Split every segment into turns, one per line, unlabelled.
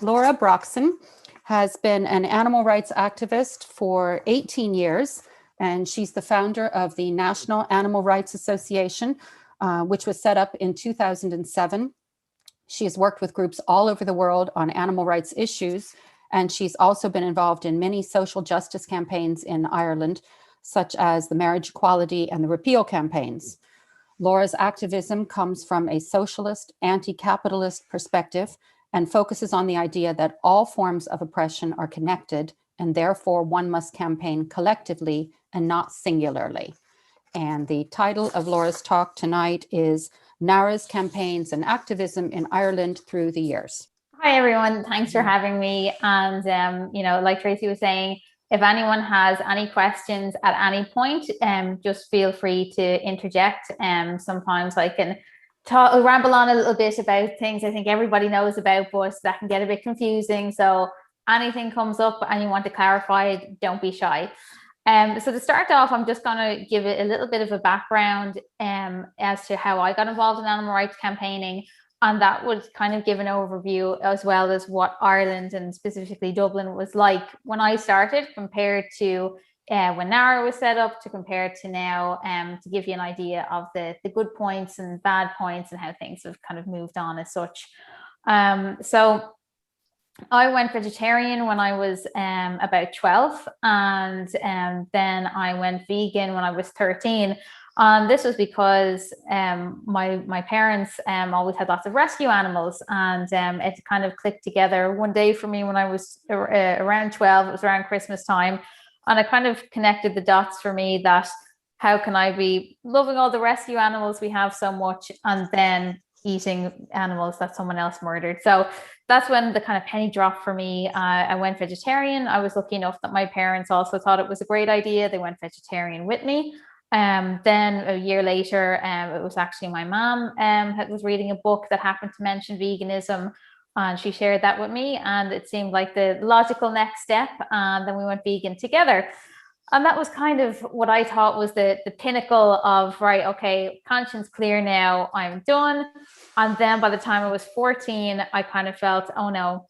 Laura Broxson has been an animal rights activist for 18 years, and she's the founder of the National Animal Rights Association, which was set up in 2007. She has worked with groups all over the world on animal rights issues, and she's also been involved in many social justice campaigns in Ireland, such as the marriage equality and the repeal campaigns. Laura's activism comes from a socialist, anti-capitalist perspective and focuses on the idea that all forms of oppression are connected, and therefore one must campaign collectively and not singularly. And the title of Laura's talk tonight is NARA's Campaigns and Activism in Ireland Through the Years.
Hi, everyone. Thanks for having me. And, like Tracy was saying, if anyone has any questions at any point, just feel free to interject. Sometimes I can ramble on a little bit about things I think everybody knows about, but that can get a bit confusing. So anything comes up and you want to clarify, don't be shy. So to start off, I'm just going to give it a little bit of a background as to how I got involved in animal rights campaigning. And that would kind of give an overview as well as what Ireland and specifically Dublin was like when I started compared to when NARA was set up to compare to now, to give you an idea of the good points and bad points and how things have kind of moved on as such. So I went vegetarian when I was about 12, and then I went vegan when I was 13. And this was because my parents always had lots of rescue animals, and it kind of clicked together one day for me when I was around 12. It was around Christmas time, and it kind of connected the dots for me that how can I be loving all the rescue animals we have so much and then eating animals that someone else murdered. So that's when the kind of penny dropped for me. I went vegetarian. I was lucky enough that my parents also thought it was a great idea. They went vegetarian with me. Then a year later, it was actually my mom was reading a book that happened to mention veganism, and she shared that with me, and it seemed like the logical next step, and then we went vegan together. And that was kind of what I thought was the pinnacle of, right, okay, conscience clear now, I'm done. And then by the time I was 14, I kind of felt, oh no,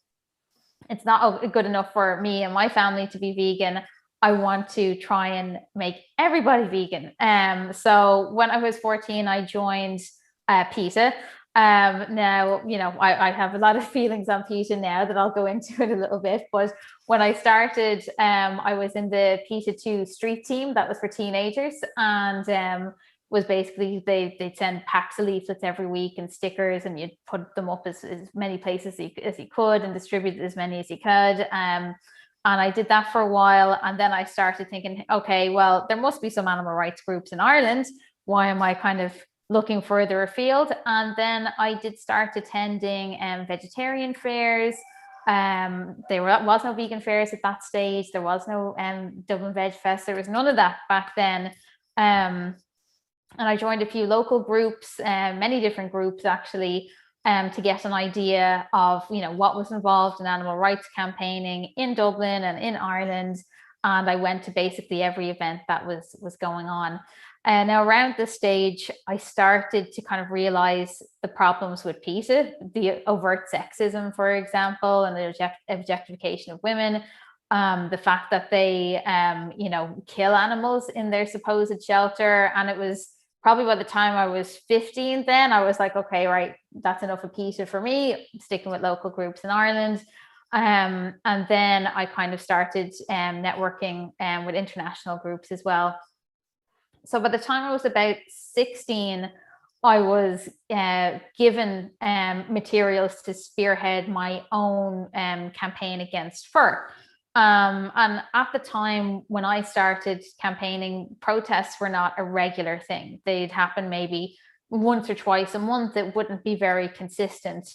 it's not good enough for me and my family to be vegan. I want to try and make everybody vegan. So when I was 14, I joined PETA. Now, I have a lot of feelings on PETA now that I'll go into it a little bit. But when I started, I was in the PETA 2 street team that was for teenagers, and was basically they'd send packs of leaflets every week and stickers, and you'd put them up as many places as you could and distribute as many as you could. And I did that for a while. And then I started thinking, okay, well, there must be some animal rights groups in Ireland. Why am I kind of looking further afield? And then I did start attending vegetarian fairs. There was no vegan fairs at that stage. There was no Dublin Veg Fest. There was none of that back then. And I joined a few local groups, many different groups actually, to get an idea of, what was involved in animal rights campaigning in Dublin and in Ireland. And I went to basically every event that was going on. And now around this stage, I started to kind of realize the problems with PETA, the overt sexism, for example, and the objectification of women, the fact that they, kill animals in their supposed shelter. And it was probably by the time I was 15, then I was like, okay, right, that's enough of PETA for me, sticking with local groups in Ireland. And then I kind of started networking with international groups as well. So by the time I was about 16, I was given materials to spearhead my own campaign against fur. And at the time when I started campaigning, protests were not a regular thing. They'd happen maybe once or twice a month. It wouldn't be very consistent.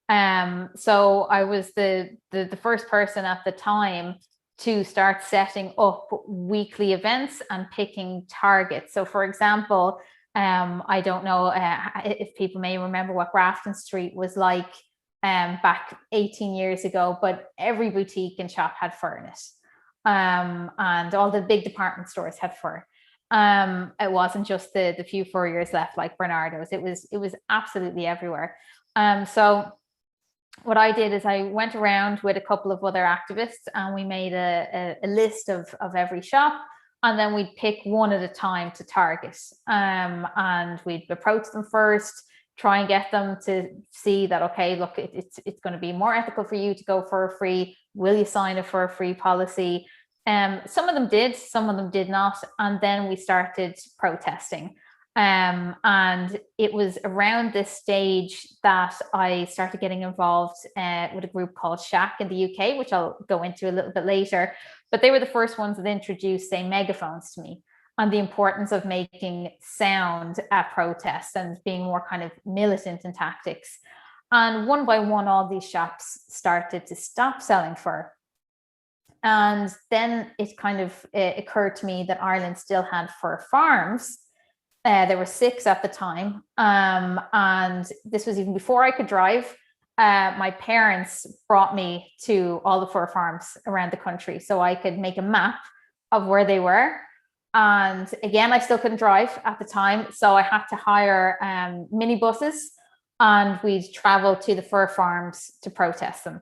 So I was the first person at the time to start setting up weekly events and picking targets. So for example, I don't know if people may remember what Grafton Street was like back 18 years ago, but every boutique and shop had fur in it. And all the big department stores had fur. It wasn't just the few furriers left like Bernardo's. It was absolutely everywhere. So what I did is I went around with a couple of other activists, and we made a list of every shop, and then we'd pick one at a time to target, and we'd approach them first, try and get them to see that, okay, look, it's going to be more ethical for you to go for a free. Will you sign a for a free policy? Some of them did, some of them did not, and then we started protesting. And it was around this stage that I started getting involved with a group called Shack in the UK, which I'll go into a little bit later. But they were the first ones that introduced, say, megaphones to me, on the importance of making sound at protests and being more kind of militant in tactics. And one by one, all these shops started to stop selling fur. And then it kind of occurred to me that Ireland still had fur farms. There were 6 at the time. And this was even before I could drive. My parents brought me to all the fur farms around the country so I could make a map of where they were. And again, I still couldn't drive at the time, so I had to hire minibuses, and we'd travel to the fur farms to protest them.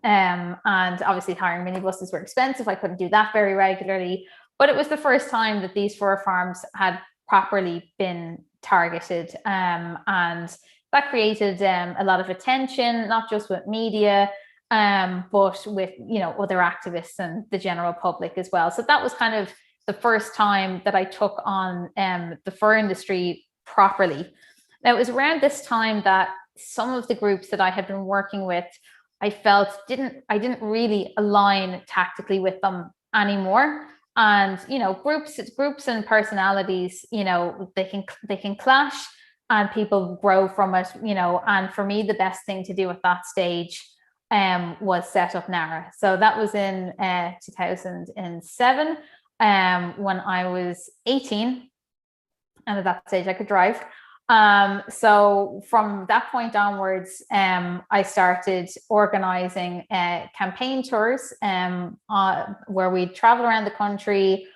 And obviously hiring minibuses were expensive. I couldn't do that very regularly, but it was the first time that these fur farms had properly been targeted, and that created a lot of attention, not just with media, but with, you know, other activists and the general public as well. So that was kind of the first time that I took on the fur industry properly. Now, it was around this time that some of the groups that I had been working with, I felt I didn't really align tactically with them anymore. And, you know, groups and personalities, you know, they can clash, and people grow from it, you know. And for me, the best thing to do at that stage was set up NARA. So that was in 2007, when I was 18, and at that stage I could drive. So from that point onwards, I started organizing campaign tours where we'd travel around the country,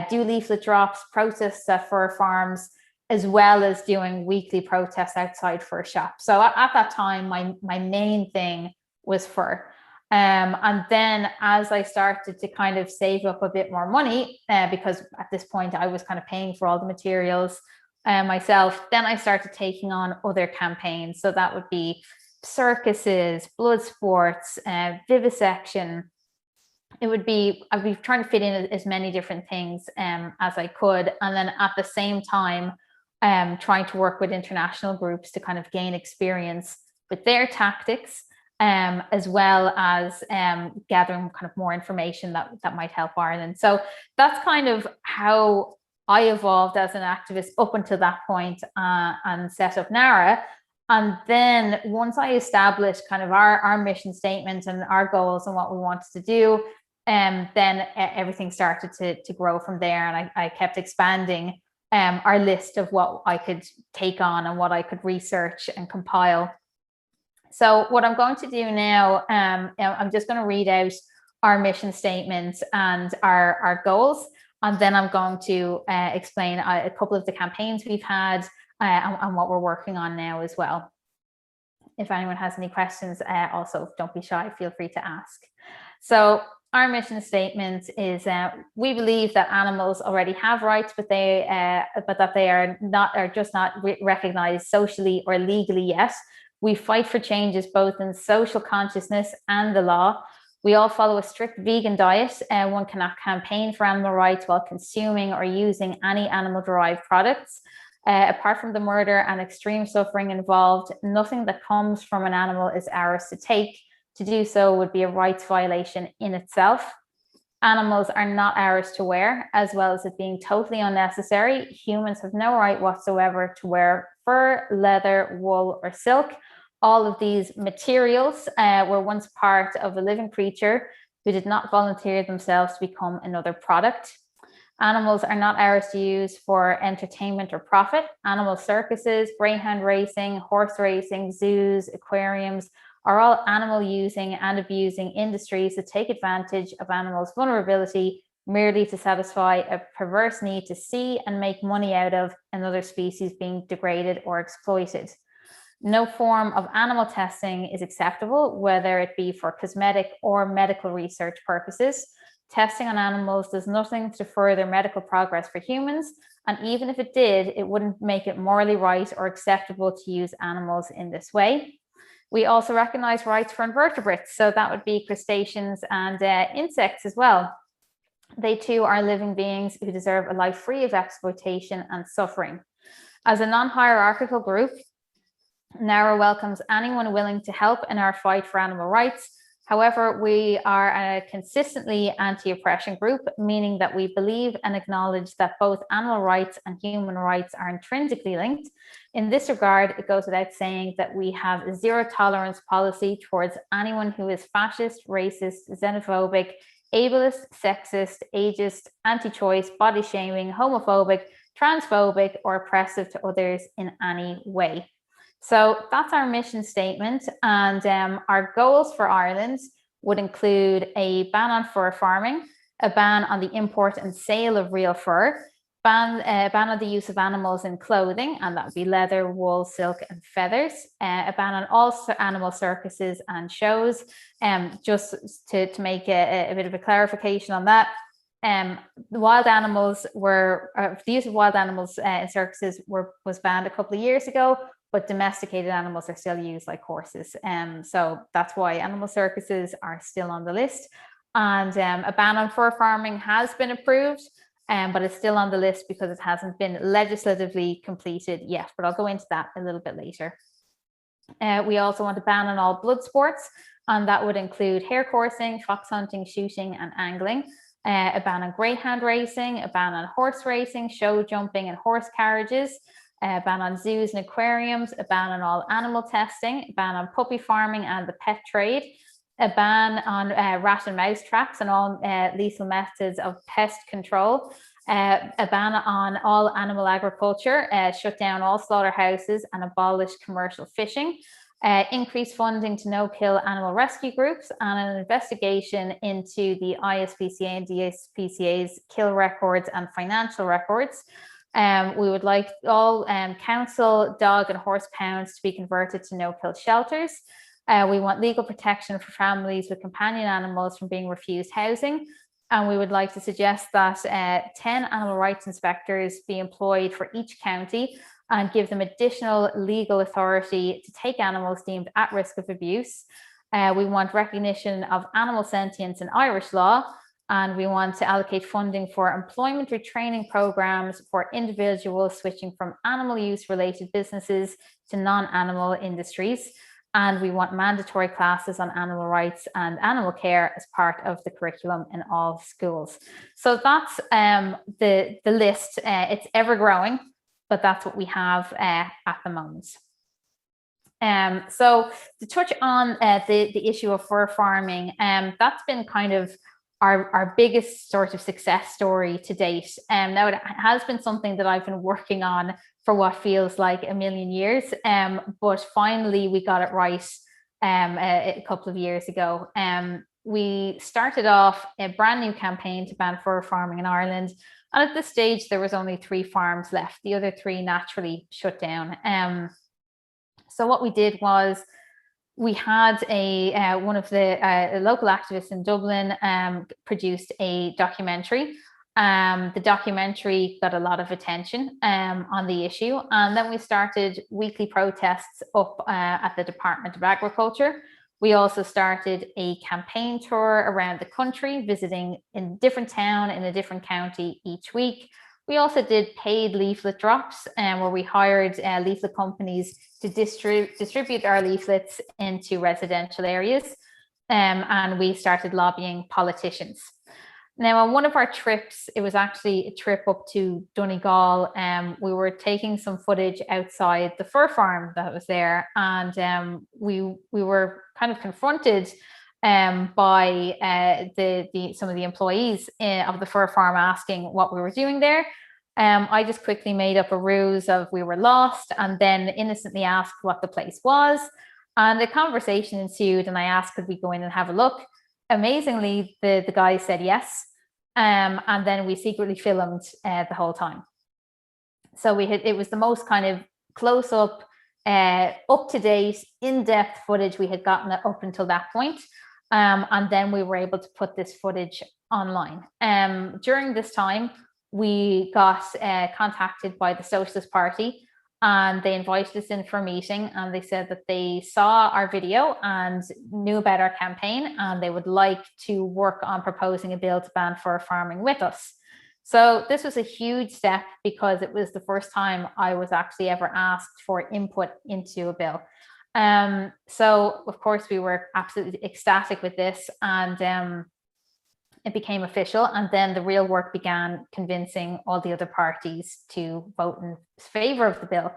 do leaflet drops, protests at fur farms, as well as doing weekly protests outside fur shops. So at that time, my main thing was fur. And then as I started to kind of save up a bit more money, because at this point I was kind of paying for all the materials myself, then I started taking on other campaigns. So that would be circuses, blood sports, vivisection. I'd be trying to fit in as many different things as I could. And then at the same time, trying to work with international groups to kind of gain experience with their tactics, as well as gathering kind of more information that might help Ireland. So that's kind of how I evolved as an activist up until that point, and set up NARA. And then once I established kind of our mission statement and our goals and what we wanted to do, then everything started to grow from there. And I kept expanding our list of what I could take on and what I could research and compile. So what I'm going to do now, I'm just going to read out our mission statement and our goals. And then I'm going to explain a couple of the campaigns we've had and what we're working on now as well. If anyone has any questions, also don't be shy, feel free to ask. So our mission statement is we believe that animals already have rights, but that they are just not recognized socially or legally yet. We fight for changes both in social consciousness and the law. We all follow a strict vegan diet. One cannot campaign for animal rights while consuming or using any animal-derived products. Apart from the murder and extreme suffering involved, nothing that comes from an animal is ours to take. To do so would be a rights violation in itself. Animals are not ours to wear, as well as it being totally unnecessary. Humans have no right whatsoever to wear fur, leather, wool, or silk. All of these materials were once part of a living creature who did not volunteer themselves to become another product. Animals are not ours to use for entertainment or profit. Animal circuses, greyhound racing, horse racing, zoos, aquariums are all animal using and abusing industries that take advantage of animals' vulnerability merely to satisfy a perverse need to see and make money out of another species being degraded or exploited. No form of animal testing is acceptable, whether it be for cosmetic or medical research purposes. Testing on animals does nothing to further medical progress for humans, and even if it did, it wouldn't make it morally right or acceptable to use animals in this way. We also recognize rights for invertebrates, so that would be crustaceans and insects as well. They too are living beings who deserve a life free of exploitation and suffering. As a non-hierarchical group, NARA welcomes anyone willing to help in our fight for animal rights. However, we are a consistently anti-oppression group, meaning that we believe and acknowledge that both animal rights and human rights are intrinsically linked. In this regard, it goes without saying that we have a zero tolerance policy towards anyone who is fascist, racist, xenophobic, ableist, sexist, ageist, anti-choice, body shaming, homophobic, transphobic, or oppressive to others in any way. So that's our mission statement, and our goals for Ireland would include a ban on fur farming, a ban on the import and sale of real fur, ban on the use of animals in clothing, and that would be leather, wool, silk, and feathers, a ban on all animal circuses and shows. Just to make a bit of a clarification on that, the wild animals the use of wild animals in circuses was banned a couple of years ago, but domesticated animals are still used like horses. So that's why animal circuses are still on the list. And a ban on fur farming has been approved, but it's still on the list because it hasn't been legislatively completed yet. But I'll go into that a little bit later. We also want a ban on all blood sports, and that would include hare coursing, fox hunting, shooting, and angling. A ban on greyhound racing, a ban on horse racing, show jumping, and horse carriages. A ban on zoos and aquariums, a ban on all animal testing, a ban on puppy farming and the pet trade, a ban on rat and mouse traps and all lethal methods of pest control, a ban on all animal agriculture, shut down all slaughterhouses and abolish commercial fishing, increase funding to no-kill animal rescue groups, and an investigation into the ISPCA and DSPCA's kill records and financial records. We would like all council, dog, and horse pounds to be converted to no-kill shelters. We want legal protection for families with companion animals from being refused housing. And we would like to suggest that 10 animal rights inspectors be employed for each county and give them additional legal authority to take animals deemed at risk of abuse. We want recognition of animal sentience in Irish law. And we want to allocate funding for employment retraining programs for individuals switching from animal use related businesses to non-animal industries. And we want mandatory classes on animal rights and animal care as part of the curriculum in all schools. So that's the list. It's ever growing, but that's what we have at the moment. So to touch on the issue of fur farming, that's been kind of our biggest sort of success story to date. Now it has been something that I've been working on for what feels like a million years, but finally we got it right a couple of years ago. We started off a brand new campaign to ban fur farming in Ireland, and at this stage there was only 3 farms left. The other 3 naturally shut down. So what we did was we had one of the local activists in Dublin produced a documentary. The documentary got a lot of attention on the issue, and then we started weekly protests up at the Department of Agriculture. We also started a campaign tour around the country, visiting in a different town in a different county each week. We also did paid leaflet drops, where we hired leaflet companies to distribute our leaflets into residential areas, and we started lobbying politicians. Now, on one of our trips, it was actually a trip up to Donegal. We were taking some footage outside the fur farm that was there, and we were kind of confronted by some of the employees of the fur farm asking what we were doing there. I just quickly made up a ruse of we were lost, and then innocently asked what the place was. And the conversation ensued, and I asked, could we go in and have a look? Amazingly, the guy said yes. And then we secretly filmed the whole time. So it was the most kind of close-up up-to-date, in-depth footage we had gotten up until that point. And then we were able to put this footage online. During this time, we got contacted by the Socialist Party, and they invited us in for a meeting, and they said that they saw our video and knew about our campaign, and they would like to work on proposing a bill to ban fur farming with us. So this was a huge step, because it was the first time I was actually ever asked for input into a bill. So of course we were absolutely ecstatic with this, and it became official. And then the real work began, convincing all the other parties to vote in favor of the bill.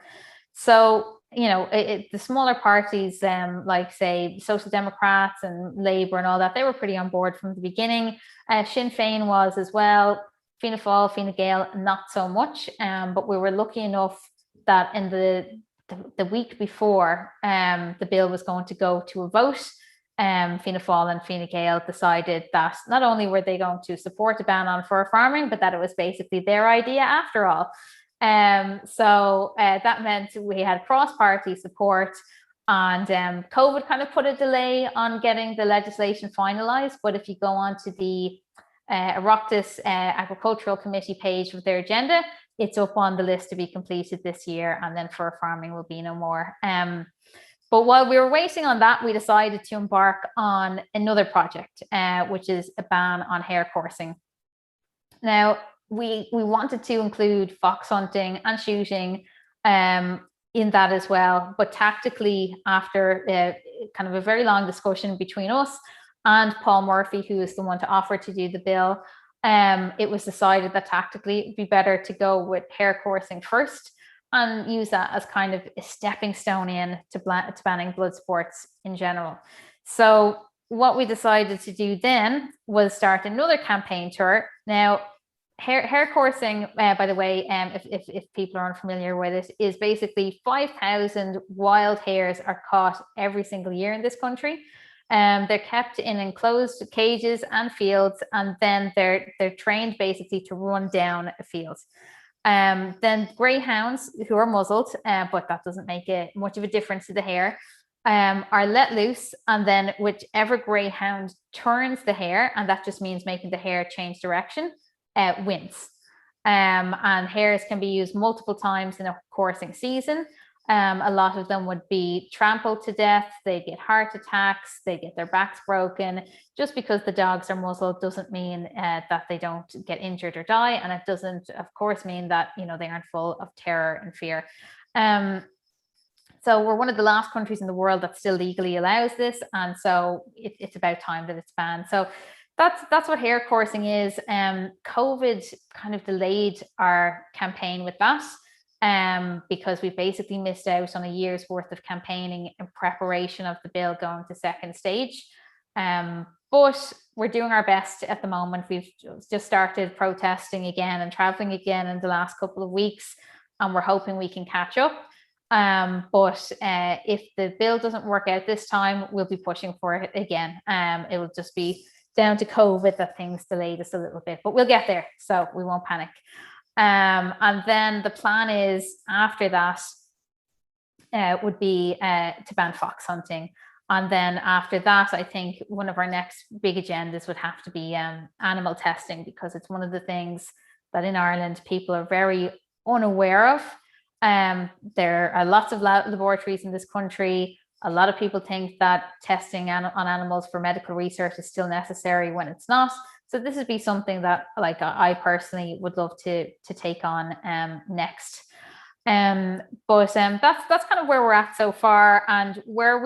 So, you know, the smaller parties, like say Social Democrats and Labour and all that, they were pretty on board from the beginning. Sinn Féin was as well. Fianna Fáil, Fine Gael, not so much. But we were lucky enough that in the week before the bill was going to go to a vote, Fianna Fáil and Fine Gael decided that not only were they going to support a ban on fur farming, but that it was basically their idea after all. So that meant we had cross-party support, and COVID kind of put a delay on getting the legislation finalised. But if you go on to the Oireachtas Agricultural Committee page of their agenda, it's up on the list to be completed this year, and then fur farming will be no more. But while we were waiting on that, we decided to embark on another project, which is a ban on hare coursing. Now, we wanted to include fox hunting and shooting in that as well, but tactically, after kind of a very long discussion between us and Paul Murphy, who is the one to offer to do the bill, it was decided that tactically it would be better to go with hare coursing first, and use that as kind of a stepping stone in to banning blood sports in general. So what we decided to do then was start another campaign tour. Now, hare coursing, by the way, if people are unfamiliar with it, is basically 5,000 wild hares are caught every single year in this country. They're kept in enclosed cages and fields, and then they're trained basically to run down a field. Then greyhounds, who are muzzled, but that doesn't make much of a difference to the hare, are let loose, and then whichever greyhound turns the hare, and that just means making the hare change direction, wins. And hares can be used multiple times in a coursing season. A lot of them would be trampled to death, they get heart attacks, they get their backs broken. Just because the dogs are muzzled doesn't mean that they don't get injured or die, and it doesn't, of course, mean that, you know, they aren't full of terror and fear. So we're one of the last countries in the world that still legally allows this, and so it's about time that it's banned. So that's what hare coursing is. COVID kind of delayed our campaign with that. Because we basically missed out on a year's worth of campaigning in preparation of the bill going to second stage. But we're doing our best at the moment. We've just started protesting again and traveling again in the last couple of weeks, and we're hoping we can catch up. But if the bill doesn't work out this time, we'll be pushing for it again. It will just be down to COVID that things delayed us a little bit, but we'll get there, so we won't panic. And then the plan is, after that, would be to ban fox hunting. And then after that, I think one of our next big agendas would have to be animal testing, because it's one of the things that in Ireland people are very unaware of. There are lots of laboratories in this country. A lot of people think that testing on animals for medical research is still necessary when it's not. So this would be something that, like, I personally would love to take on next. But that's kind of where we're at so far, and where I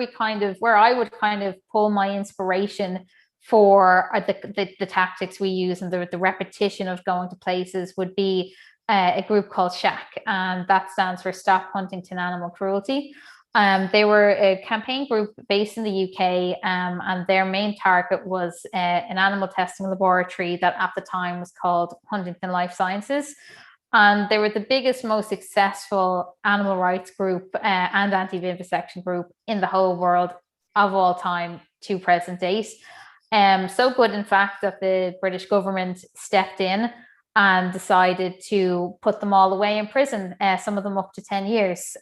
would kind of pull my inspiration for the tactics we use and the repetition of going to places would be a group called SHAC, and that stands for Stop Huntington Animal Cruelty. They were a campaign group based in the UK, and their main target was an animal testing laboratory that at the time was called Huntington Life Sciences. And they were the biggest, most successful animal rights group and anti-vivisection group in the whole world of all time to present date. So good, in fact, that the British government stepped in and decided to put them all away in prison, some of them up to 10 years.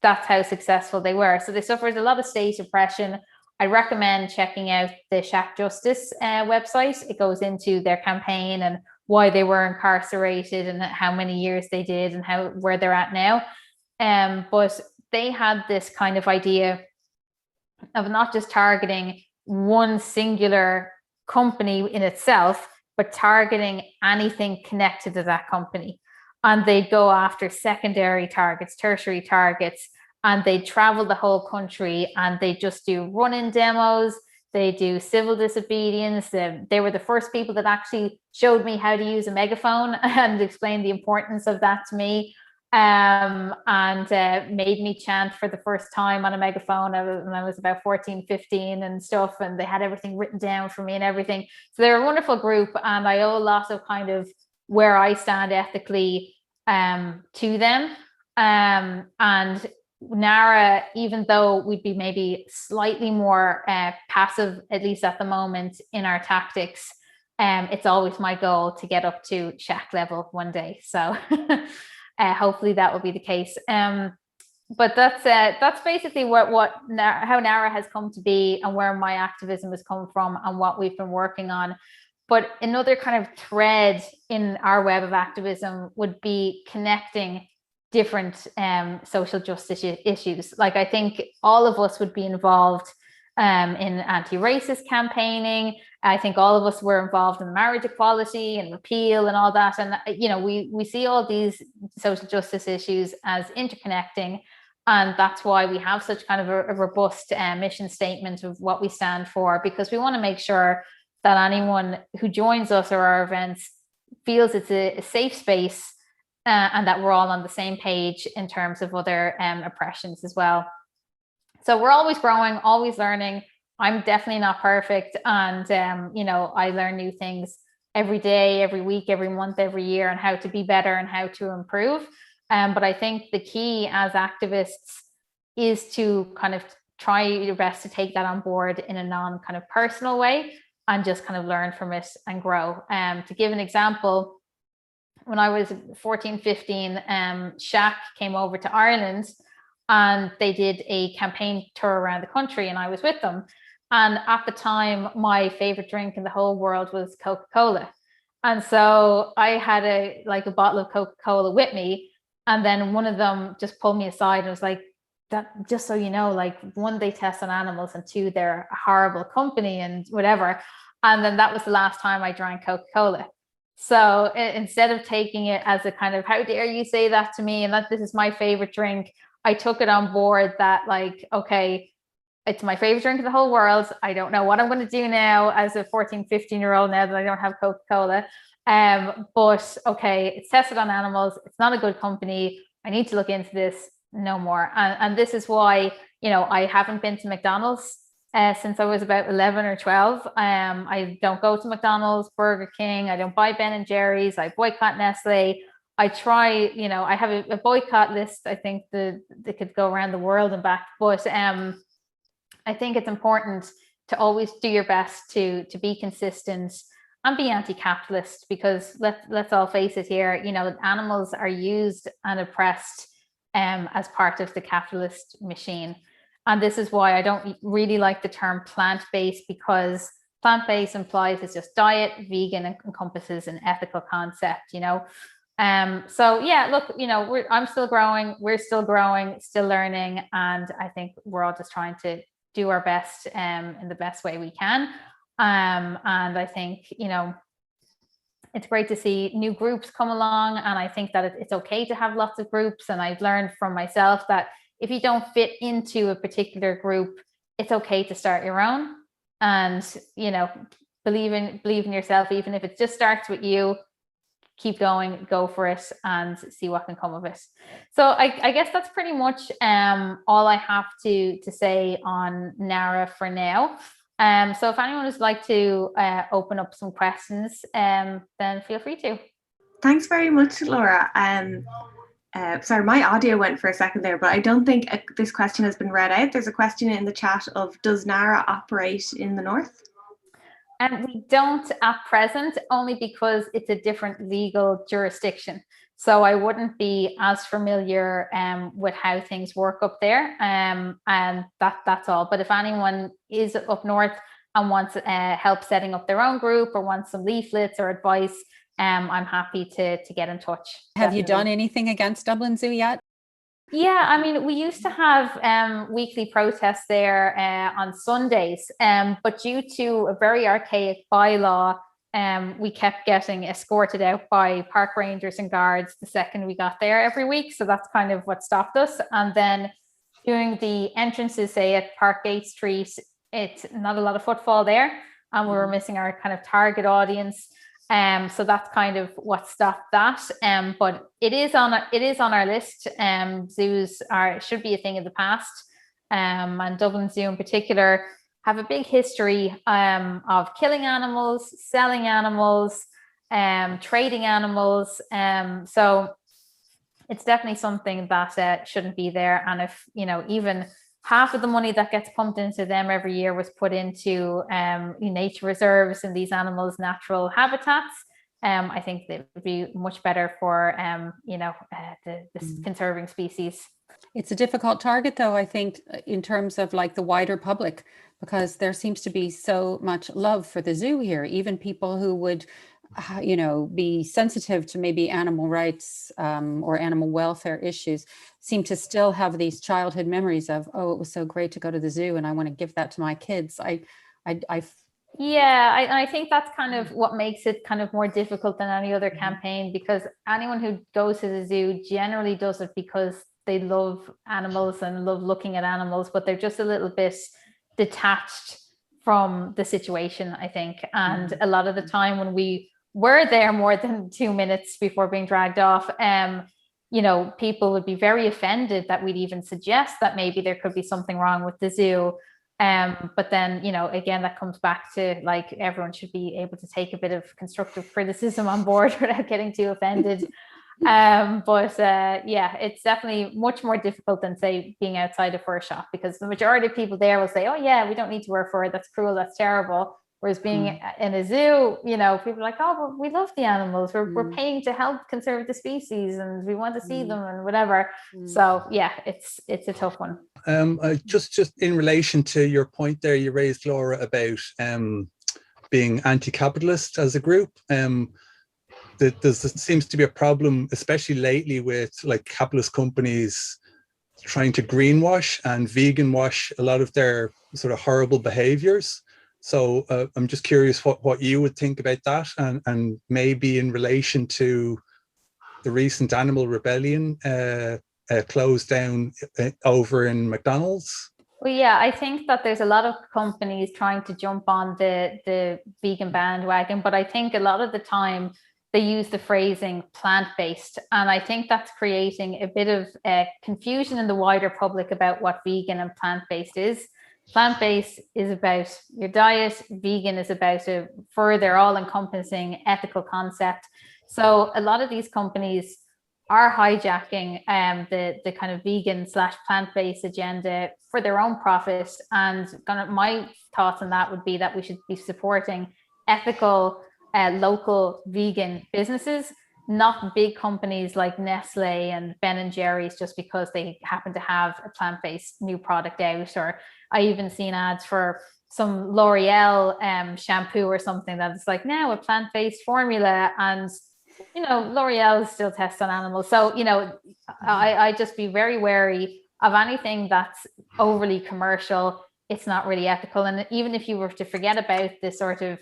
that's how successful they were. So they suffered a lot of state oppression. I recommend checking out the Shack Justice website. It goes into their campaign and why they were incarcerated and how many years they did and where they're at now. But they had this kind of idea of not just targeting one singular company in itself, but targeting anything connected to that company. And they'd go after secondary targets, tertiary targets, and they travel the whole country and they just do run-in demos. They do civil disobedience. They were the first people that actually showed me how to use a megaphone and explained the importance of that to me, and made me chant for the first time on a megaphone when I was about 14, 15 and stuff. And they had everything written down for me and everything. So they're a wonderful group, and I owe a lot of kind of where I stand ethically to them. And NARA, even though we'd be maybe slightly more passive, at least at the moment, in our tactics, it's always my goal to get up to Shack level one day. So hopefully that will be the case. But that's basically how NARA has come to be and where my activism has come from and what we've been working on. But another kind of thread in our web of activism would be connecting different social justice issues. Like, I think all of us would be involved in anti-racist campaigning. I think all of us were involved in marriage equality and repeal and all that. And, you know, we see all these social justice issues as interconnecting. And that's why we have such kind of a robust mission statement of what we stand for, because we want to make sure that anyone who joins us or our events feels it's a safe space, and that we're all on the same page in terms of other oppressions as well. So we're always growing, always learning. I'm definitely not perfect. And, you know, I learn new things every day, every week, every month, every year, on how to be better and how to improve. But I think the key as activists is to kind of try your best to take that on board in a non kind of personal way and just kind of learn from it and grow. To give an example, when I was 14, 15, Shack came over to Ireland and they did a campaign tour around the country, and I was with them. And at the time, my favorite drink in the whole world was Coca-Cola. And so I had a bottle of Coca-Cola with me. And then one of them just pulled me aside and was like, "That, just so you know, like, one, they test on animals, and two, they're a horrible company and whatever." And then that was the last time I drank Coca-Cola. So instead of taking it as a kind of, how dare you say that to me, and that this is my favorite drink, I took it on board that, like, okay, it's my favorite drink in the whole world. I don't know what I'm going to do now as a 14, 15-year-old now that I don't have Coca-Cola. But okay, it's tested on animals. It's not a good company. I need to look into this no more. And this is why, you know, I haven't been to McDonald's since I was about 11 or 12. I don't go to McDonald's, Burger King. I don't buy Ben and Jerry's. I boycott Nestle. I try, you know, I have a boycott list. I think they could go around the world and back. But I think it's important to always do your best to be consistent and be anti-capitalist, because let's all face it here, you know, animals are used and oppressed as part of the capitalist machine. And this is why I don't really like the term plant-based, because plant-based implies it's just diet. Vegan encompasses an ethical concept, you know. So yeah, look, you know, I'm still growing, we're still growing, still learning, and I think we're all just trying to do our best in the best way we can. And I think, you know, it's great to see new groups come along, and I think that it's okay to have lots of groups. And I've learned from myself that if you don't fit into a particular group, it's okay to start your own. And, you know, believe in yourself, even if it just starts with you. Keep going, go for it, and see what can come of it. So I guess that's pretty much all I have to say on NARA for now. So if anyone would like to open up some questions, then feel free to.
Thanks very much, Laura. Sorry, my audio went for a second there, but I don't think this question has been read out. There's a question in the chat of, does NARA operate in the north?
And we don't at present, only because it's a different legal jurisdiction. So I wouldn't be as familiar with how things work up there. And that's all. But if anyone is up north and wants help setting up their own group or wants some leaflets or advice, I'm happy to get in touch.
Have you done anything against Dublin Zoo yet?
Yeah, I mean, we used to have weekly protests there on Sundays, but due to a very archaic bylaw, we kept getting escorted out by park rangers and guards the second we got there every week. So that's kind of what stopped us. And then during the entrances, say at Parkgate Street, it's not a lot of footfall there, and we were missing our kind of target audience. So that's kind of what stopped that. But it is on our list. Zoos should be a thing of the past. And Dublin Zoo in particular have a big history of killing animals, selling animals, trading animals. So it's definitely something that shouldn't be there. And if, even half of the money that gets pumped into them every year was put into nature reserves and these animals' natural habitats, I think that would be much better for, the conserving species.
It's a difficult target, though, I think, in terms of like the wider public, because there seems to be so much love for the zoo here. Even people who would, be sensitive to maybe animal rights or animal welfare issues seem to still have these childhood memories of, oh, it was so great to go to the zoo and I want to give that to my kids.
I think that's kind of what makes it kind of more difficult than any other campaign, because anyone who goes to the zoo generally does it because they love animals and love looking at animals, but they're just a little bit detached from the situation, I think. And a lot of the time when we were there more than 2 minutes before being dragged off, people would be very offended that we'd even suggest that maybe there could be something wrong with the zoo. But then, again, that comes back to like everyone should be able to take a bit of constructive criticism on board without getting too offended. It's definitely much more difficult than, say, being outside a fur shop, because the majority of people there will say, oh yeah, we don't need to wear fur, that's cruel, that's terrible. Whereas being in a zoo, people are like, oh, but we love the animals, we're paying to help conserve the species and we want to see them and whatever. So yeah, it's a tough one.
Just in relation to your point there you raised, Laura, about being anti-capitalist as a group, there seems to be a problem, especially lately, with like capitalist companies trying to greenwash and vegan wash a lot of their sort of horrible behaviors. So I'm just curious what you would think about that, and maybe in relation to the recent animal rebellion closed down over in McDonald's.
Well, yeah, I think that there's a lot of companies trying to jump on the vegan bandwagon, but I think a lot of the time they use the phrasing plant-based, and I think that's creating a bit of confusion in the wider public about what vegan and plant-based is. Plant-based is about your diet, vegan is about a further all-encompassing ethical concept. So a lot of these companies are hijacking the kind of vegan / plant-based agenda for their own profit. And kind of my thoughts on that would be that we should be supporting ethical local vegan businesses, not big companies like Nestle and Ben & Jerry's just because they happen to have a plant-based new product out. Or I even seen ads for some L'Oreal shampoo or something that is like now a plant-based formula, and L'Oreal still tests on animals. So I just be very wary of anything that's overly commercial. It's not really ethical. And even if you were to forget about this sort of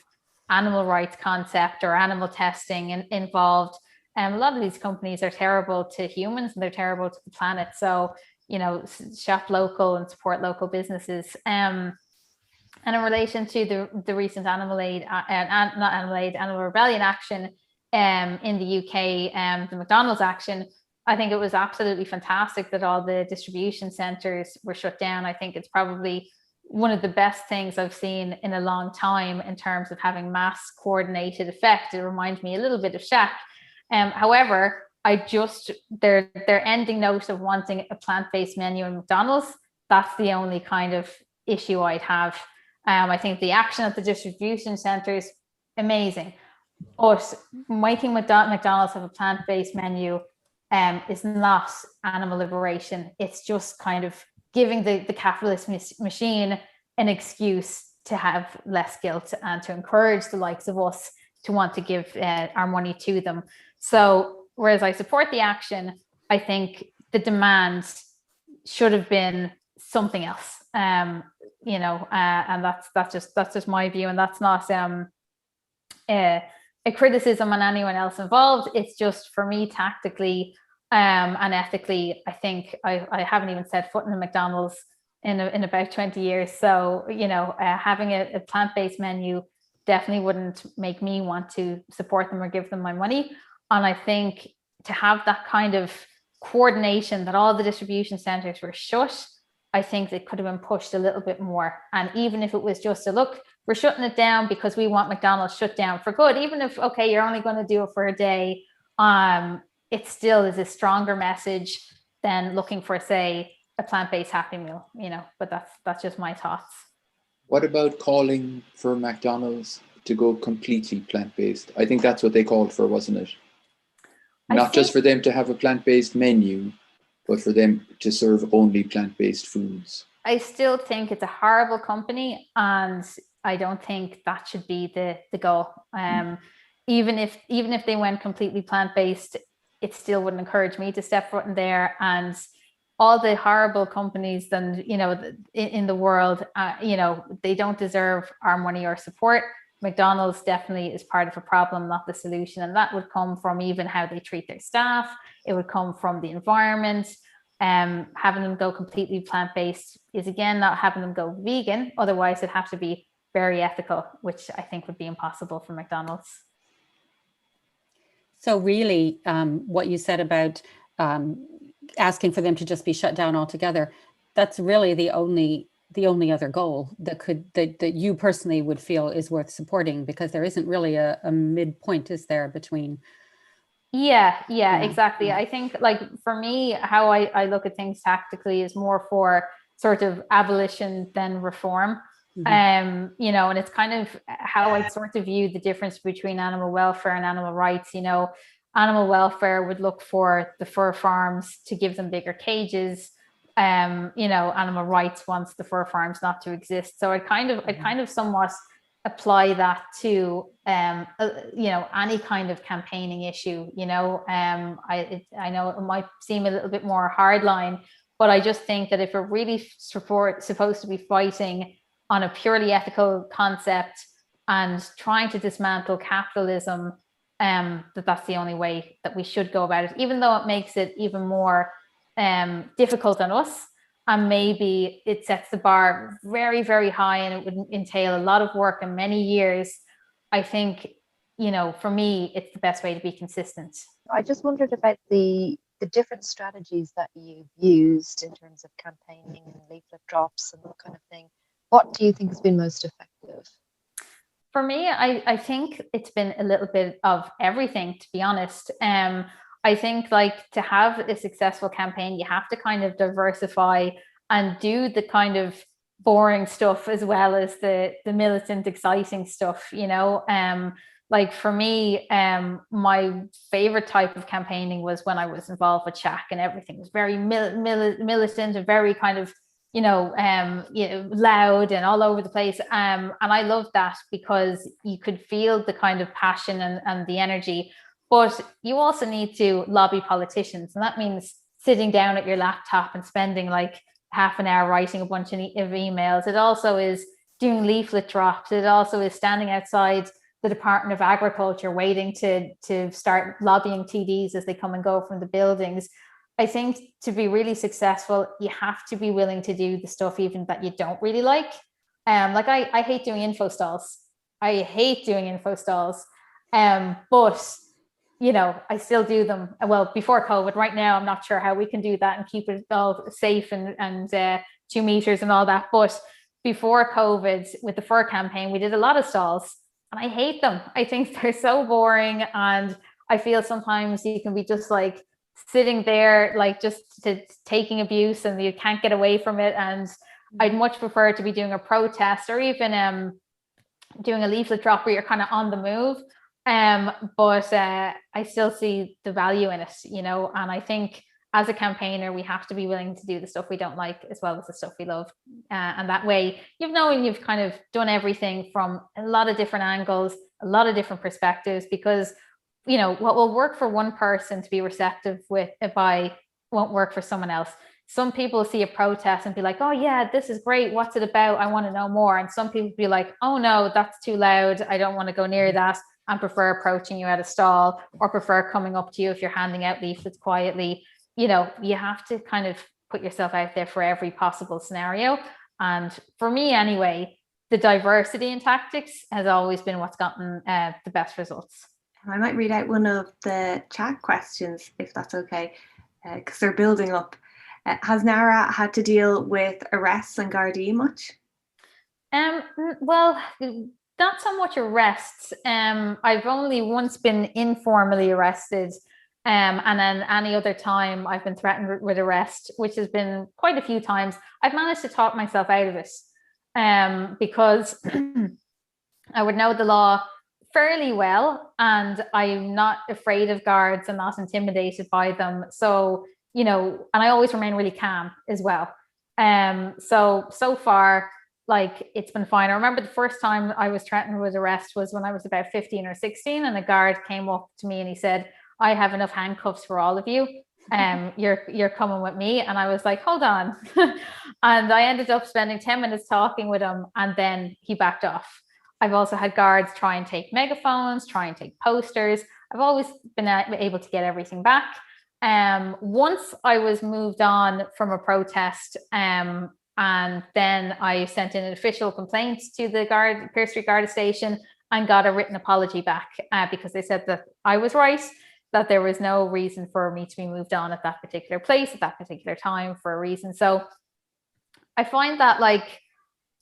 animal rights concept or animal testing involved, a lot of these companies are terrible to humans and they're terrible to the planet. So shop local and support local businesses. And in relation to the recent animal rebellion action in the UK, the McDonald's action, I think it was absolutely fantastic that all the distribution centres were shut down. I think it's probably one of the best things I've seen in a long time in terms of having mass coordinated effect. It reminds me a little bit of Shaq. However, their ending note of wanting a plant-based menu in McDonald's, that's the only kind of issue I'd have. I think the action at the distribution centres, amazing. But making McDonald's have a plant-based menu is not animal liberation. It's just kind of giving the capitalist machine an excuse to have less guilt and to encourage the likes of us to want to give our money to them. So whereas I support the action, I think the demand should have been something else. And that's just my view, and that's not a criticism on anyone else involved. It's just, for me, tactically and ethically, I think I haven't even set foot in a McDonald's in about 20 years. So, having a plant-based menu definitely wouldn't make me want to support them or give them my money. And I think to have that kind of coordination, that all the distribution centers were shut, I think it could have been pushed a little bit more. And even if it was just a look, we're shutting it down because we want McDonald's shut down for good, even if, okay, you're only going to do it for a day, it still is a stronger message than looking for, say, a plant-based Happy Meal, but that's just my thoughts.
What about calling for McDonald's to go completely plant-based? I think that's what they called for, wasn't it? Not just for them to have a plant-based menu, but for them to serve only plant-based foods. I
still think it's a horrible company, and I don't think that should be the goal. Even if they went completely plant-based, it still wouldn't encourage me to step foot in there. And all the horrible companies then, in the world, they don't deserve our money or support. McDonald's definitely is part of a problem, not the solution. And that would come from even how they treat their staff. It would come from the environment. Having them go completely plant-based is, again, not having them go vegan. Otherwise, it'd have to be very ethical, which I think would be impossible for McDonald's.
So really, what you said about asking for them to just be shut down altogether, that's really the only other goal that you personally would feel is worth supporting, because there isn't really a midpoint, is there, between?
Yeah, exactly. I think, like, for me, how I look at things tactically is more for sort of abolition than reform. And it's kind of how I sort of view the difference between animal welfare and animal rights. Animal welfare would look for the fur farms to give them bigger cages. Animal rights wants the fur farms not to exist. So I kind of somewhat apply that to any kind of campaigning issue. I know it might seem a little bit more hardline, but I just think that if we're really supposed to be fighting on a purely ethical concept and trying to dismantle capitalism, that's the only way that we should go about it, even though it makes it even more difficult on us. And maybe it sets the bar very, very high, and it would entail a lot of work and many years. I think, for me, it's the best way to be consistent.
I just wondered about the different strategies that you've used in terms of campaigning and leaflet drops and that kind of thing. What do you think has been most effective?
For me, I think it's been a little bit of everything, to be honest. I think, like, to have a successful campaign, you have to kind of diversify and do the kind of boring stuff as well as the militant, exciting stuff, like, for me, my favorite type of campaigning was when I was involved with Shack, and everything was very militant and very kind of, loud and all over the place. And I loved that because you could feel the kind of passion and the energy. But you also need to lobby politicians, and that means sitting down at your laptop and spending like half an hour writing a bunch of emails. It also is doing leaflet drops. It also is standing outside the Department of Agriculture waiting to start lobbying TDs as they come and go from the buildings. I think to be really successful, you have to be willing to do the stuff even that you don't really like. Like I hate doing info stalls. But I still do them. Well, before COVID. Right now, I'm not sure how we can do that and keep it all safe and 2 meters and all that. But before COVID, with the fur campaign, we did a lot of stalls, and I hate them. I think they're so boring, and I feel sometimes you can be just like sitting there, like just taking abuse, and you can't get away from it. And I'd much prefer to be doing a protest, or even doing a leaflet drop where you're kind of on the move. But I still see the value in it, you know, and I think as a campaigner, we have to be willing to do the stuff we don't like as well as the stuff we love. And that way, you've kind of done everything from a lot of different angles, a lot of different perspectives, because, you know, what will work for one person to be receptive by won't work for someone else. Some people see a protest and be like, oh yeah, this is great. What's it about? I want to know more. And some people be like, oh no, that's too loud. I don't want to go near that. And prefer approaching you at a stall, or prefer coming up to you if you're handing out leaflets quietly. You know, you have to kind of put yourself out there for every possible scenario. And for me anyway, the diversity in tactics has always been what's gotten the best results.
I might read out one of the chat questions, if that's okay, because they're building up. Has NARA had to deal with arrests and Gardaí much?
Well, not so much arrests. I've only once been informally arrested. And then any other time I've been threatened with arrest, which has been quite a few times. I've managed to talk myself out of it because I would know the law fairly well, and I'm not afraid of guards and not intimidated by them. So, you know, and I always remain really calm as well. So far, like, it's been fine. I remember the first time I was threatened with arrest was when I was about 15 or 16, and a guard came up to me and he said, I have enough handcuffs for all of you. You're coming with me. And I was like, hold on. And I ended up spending 10 minutes talking with him, and then he backed off. I've also had guards try and take megaphones, try and take posters. I've always been able to get everything back. Once I was moved on from a protest, and then I sent in an official complaint to the Pier Street Garda station and got a written apology back because they said that I was right, that there was no reason for me to be moved on at that particular place at that particular time for a reason. So I find that, like,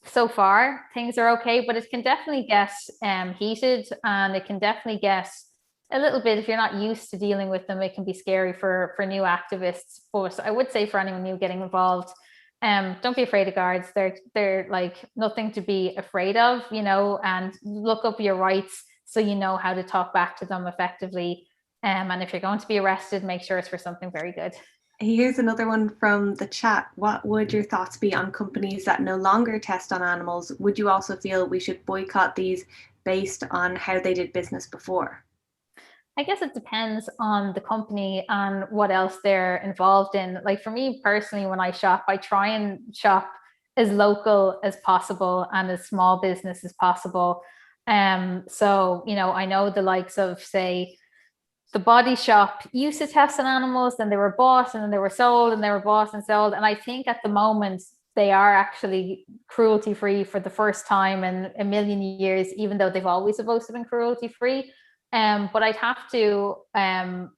so far things are okay, but it can definitely get heated, and it can definitely get a little bit, if you're not used to dealing with them, it can be scary for new activists. But I would say for anyone new getting involved, don't be afraid of guards. They're like nothing to be afraid of, you know, and look up your rights so you know how to talk back to them effectively. And if you're going to be arrested, make sure it's for something very good.
Here's another one from the chat. What would your thoughts be on companies that no longer test on animals? Would you also feel we should boycott these based on how they did business before?
I guess it depends on the company and what else they're involved in. Like, for me personally, when I shop, I try and shop as local as possible and as small business as possible. So, you know, I know the likes of, say, the Body Shop used to test on animals, then they were bought, and then they were sold, and they were bought and sold. And I think at the moment they are actually cruelty free for the first time in a million years, even though they've always supposed to have been cruelty free. But I'd have to,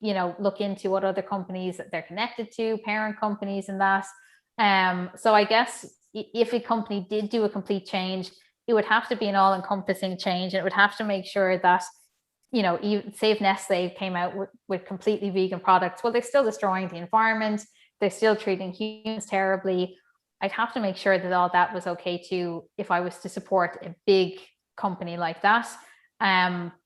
you know, look into what other companies that they're connected to, parent companies and that. So I guess if a company did do a complete change, it would have to be an all-encompassing change, and it would have to make sure that, you know, say if Nestle came out with completely vegan products, well, they're still destroying the environment, they're still treating humans terribly. I'd have to make sure that all that was okay too, if I was to support a big company like that.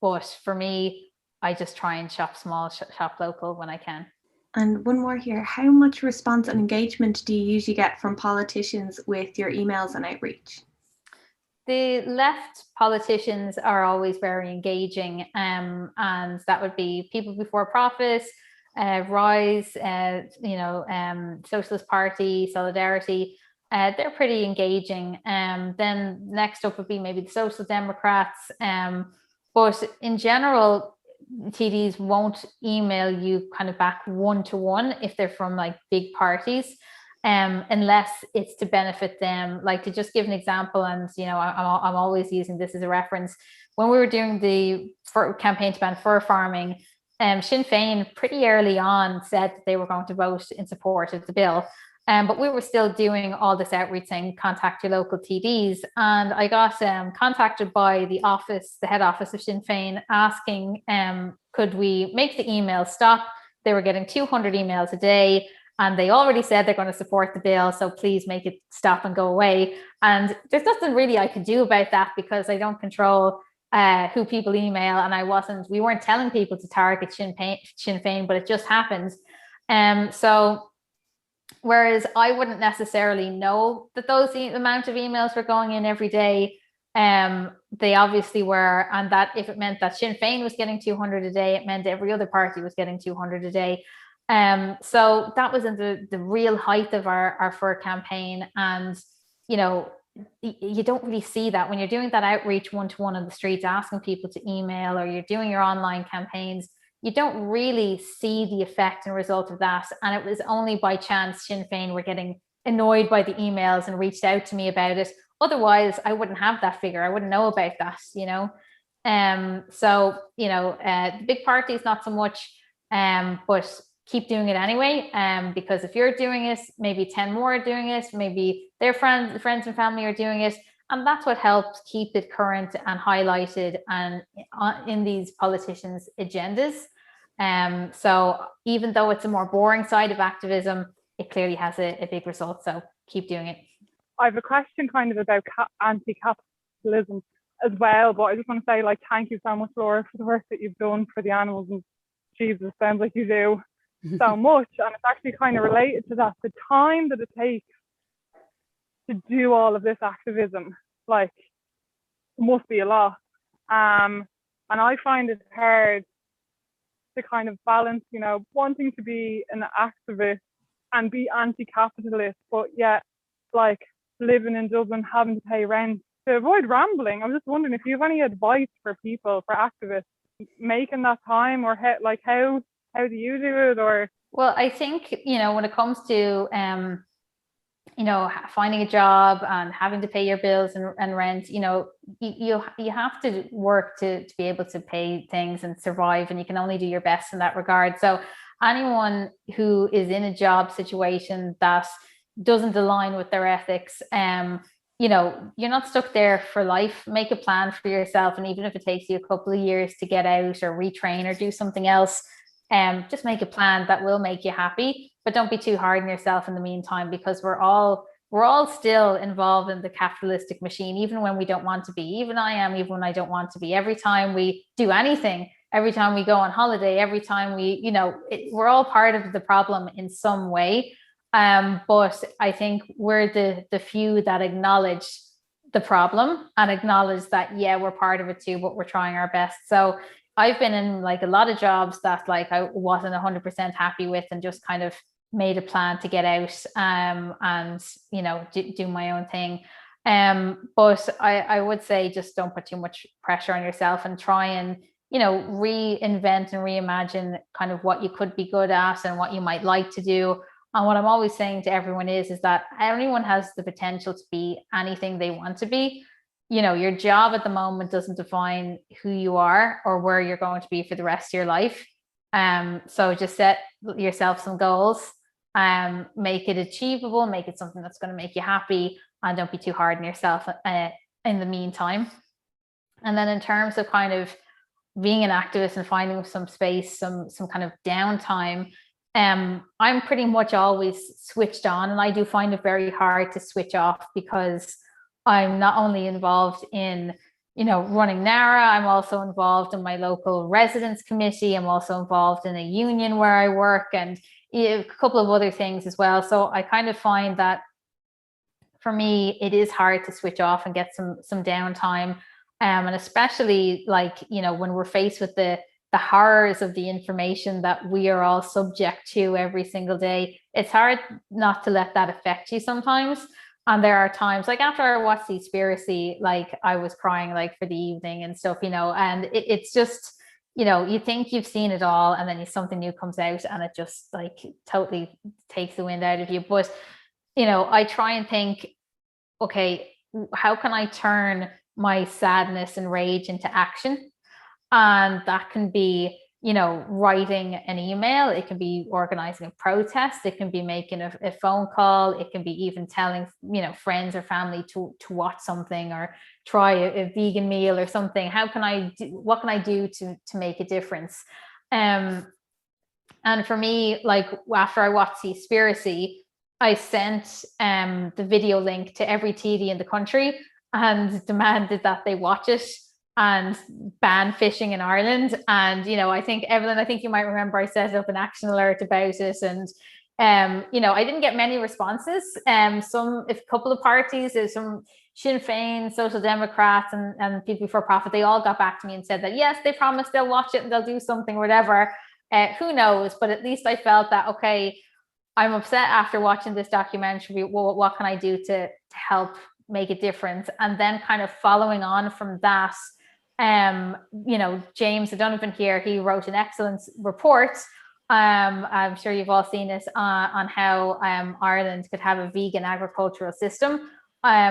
But for me, I just try and shop small, shop local when I can.
And one more here. How much response and engagement do you usually get from politicians with your emails and outreach?
The left politicians are always very engaging, and that would be People Before Profit, Rise, you know, Socialist Party, Solidarity. They're pretty engaging. Then next up would be maybe the Social Democrats. But in general, TDs won't email you kind of back one-to-one if they're from like big parties, unless it's to benefit them. Like, to just give an example, and you know, I'm always using this as a reference. When we were doing the campaign to ban fur farming, Sinn Féin pretty early on said that they were going to vote in support of the bill. But we were still doing all this outreach saying, contact your local TDs. And I got contacted by the head office of Sinn Féin, asking, could we make the email stop? They were getting 200 emails a day, and they already said they're going to support the bill, so please make it stop and go away. And there's nothing really I could do about that, because I don't control who people email, and we weren't telling people to target Sinn Féin, but it just happens. So whereas I wouldn't necessarily know that those amount of emails were going in every day, they obviously were, and that if it meant that Sinn Féin was getting 200 a day, it meant every other party was getting 200 a day. So that was in the real height of our Fur campaign. And, you know, you don't really see that when you're doing that outreach one-to-one on the streets, asking people to email, or you're doing your online campaigns. You don't really see the effect and result of that. And it was only by chance Sinn Féin were getting annoyed by the emails and reached out to me about it. Otherwise, I wouldn't have that figure. I wouldn't know about that, you know. So, you know, the big parties, not so much, but keep doing it anyway. Because if you're doing it, maybe 10 more are doing it, maybe their friends and family are doing it. And that's what helps keep it current and highlighted and in these politicians' agendas. So even though it's a more boring side of activism, it clearly has a big result. So keep doing it.
I have a question kind of about anti-capitalism as well, but I just want to say, like, thank you so much, Laura, for the work that you've done for the animals. And Jesus, sounds like you do so much. And it's actually kind of related to that. The time that it takes to do all of this activism, like, must be a lot. And I find it hard to kind of balance, you know, wanting to be an activist and be anti-capitalist, but yet, like, living in Dublin, having to pay rent. To avoid rambling, I'm just wondering if you have any advice for people, for activists, making that time, or how do you do it? Or,
well, I think, you know, when it comes to you know, finding a job and having to pay your bills and rent, you know, you have to work to be able to pay things and survive, and you can only do your best in that regard. So anyone who is in a job situation that doesn't align with their ethics, you know, you're not stuck there for life. Make a plan for yourself, and even if it takes you a couple of years to get out or retrain or do something else, just make a plan that will make you happy. But don't be too hard on yourself in the meantime, because we're all still involved in the capitalistic machine, even when we don't want to be. Even I am, even when I don't want to be. Every time we do anything, every time we go on holiday, every time we, you know, we're all part of the problem in some way. But I think we're the few that acknowledge the problem and acknowledge that, yeah, we're part of it too, but we're trying our best. So I've been in, like, a lot of jobs that, like, I wasn't 100% happy with, and just kind of made a plan to get out, and, you know, do my own thing. But I would say, just don't put too much pressure on yourself, and try and, you know, reinvent and reimagine kind of what you could be good at and what you might like to do. And what I'm always saying to everyone is that everyone has the potential to be anything they want to be. You know, your job at the moment doesn't define who you are or where you're going to be for the rest of your life. So just set yourself some goals, make it achievable, make it something that's going to make you happy, and don't be too hard on yourself in the meantime. And then in terms of kind of being an activist and finding some space, some kind of downtime, I'm pretty much always switched on, and I do find it very hard to switch off, because I'm not only involved in, you know, running NARA, I'm also involved in my local residents committee. I'm also involved in a union where I work, and a couple of other things as well. So I kind of find that for me, it is hard to switch off and get some downtime. And especially, like, you know, when we're faced with the horrors of the information that we are all subject to every single day, it's hard not to let that affect you sometimes. And there are times, like after I watched Seaspiracy, like I was crying, like, for the evening and stuff, you know, and it's just, you know, you think you've seen it all, and then something new comes out and it just, like, totally takes the wind out of you. But, you know, I try and think, okay, how can I turn my sadness and rage into action? And that can be, you know, writing an email, it can be organizing a protest, it can be making a phone call, it can be even telling, you know, friends or family to watch something or try a vegan meal or something. What can I do to make a difference? And for me, like, after I watched Seaspiracy, I sent the video link to every TD in the country and demanded that they watch it. and ban fishing in Ireland. And, you know, I think, Evelyn, I think you might remember I set up an action alert about it. And, you know, I didn't get many responses. A couple of parties, there's some Sinn Féin, Social Democrats, and people for profit, they all got back to me and said that, yes, they promised they'll watch it and they'll do something, whatever. Who knows? But at least I felt that, okay, I'm upset after watching this documentary. Well, what can I do to help make a difference? And then kind of following on from that, you know, James, I don't even hear, he wrote an excellent report. I'm sure you've all seen this on how Ireland could have a vegan agricultural system.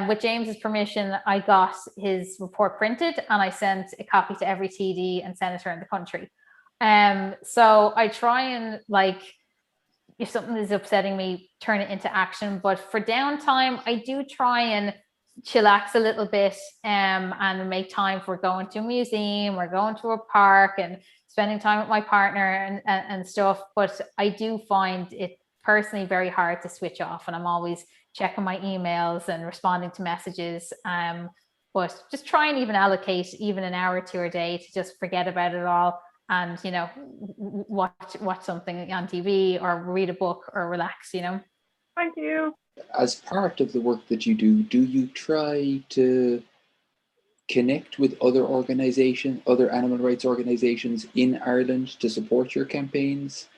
With James's permission, I got his report printed and I sent a copy to every TD and senator in the country. So I try and, like, if something is upsetting me, turn it into action. But for downtime, I do try and chillax a little bit and make time for going to a museum or going to a park and spending time with my partner and stuff. But I do find it personally very hard to switch off, and I'm always checking my emails and responding to messages. But just try and even allocate even an hour or two a day to just forget about it all and, you know, watch something on TV or read a book or relax, you know.
Thank you.
As part of the work that you do you try to connect with other organizations, other animal rights organizations in Ireland to support your campaigns?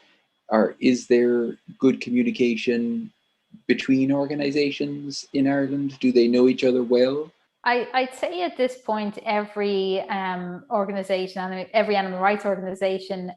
Or is there good communication between organizations in Ireland? Do they know each other well?
I'd say at this point, every organization, every animal rights organization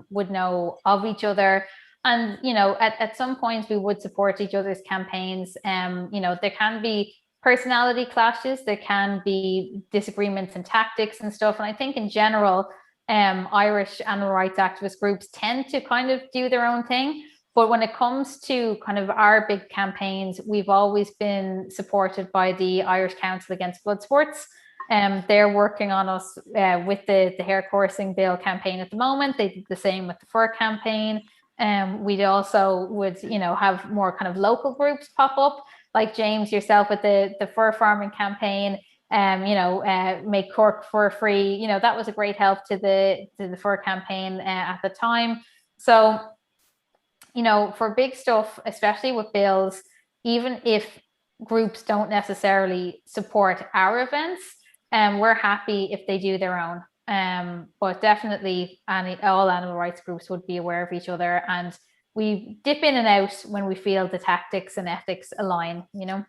would know of each other. And, you know, at some points we would support each other's campaigns. You know, there can be personality clashes, there can be disagreements in tactics and stuff. And I think in general, Irish animal rights activist groups tend to kind of do their own thing. But when it comes to kind of our big campaigns, we've always been supported by the Irish Council Against Blood Sports. They're working on us with the hare coursing bill campaign at the moment. They did the same with the fur campaign. We also would, you know, have more kind of local groups pop up, like James, yourself with the fur farming campaign. You know, make Cork fur free. You know, that was a great help to the fur campaign at the time. So, you know, for big stuff, especially with bills, even if groups don't necessarily support our events, we're happy if they do their own. But definitely all animal rights groups would be aware of each other, and we dip in and out when we feel the tactics and ethics align, you know.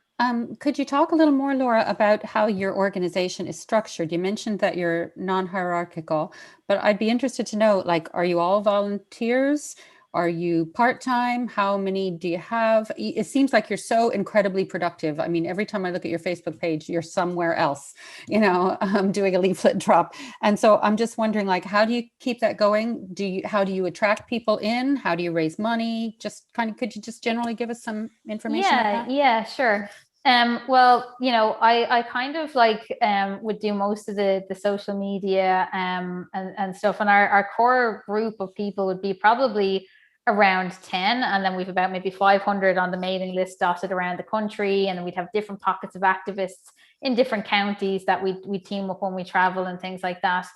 Could you talk a little more, Laura, about how your organization is structured? You mentioned that you're non-hierarchical, but I'd be interested to know, like, are you all volunteers? Are you part-time? How many do you have? It seems like you're so incredibly productive. I mean, every time I look at your Facebook page, you're somewhere else, you know, doing a leaflet drop. And so I'm just wondering, like, how do you keep that going? How do you attract people in? How do you raise money? Just kind of, could you just generally give us some information?
Yeah, sure. Well, you know, I kind of like would do most of the social media and stuff. And our core group of people would be probably around 10, and then we've about maybe 500 on the mailing list dotted around the country, and we'd have different pockets of activists in different counties that we team up when we travel and things like that.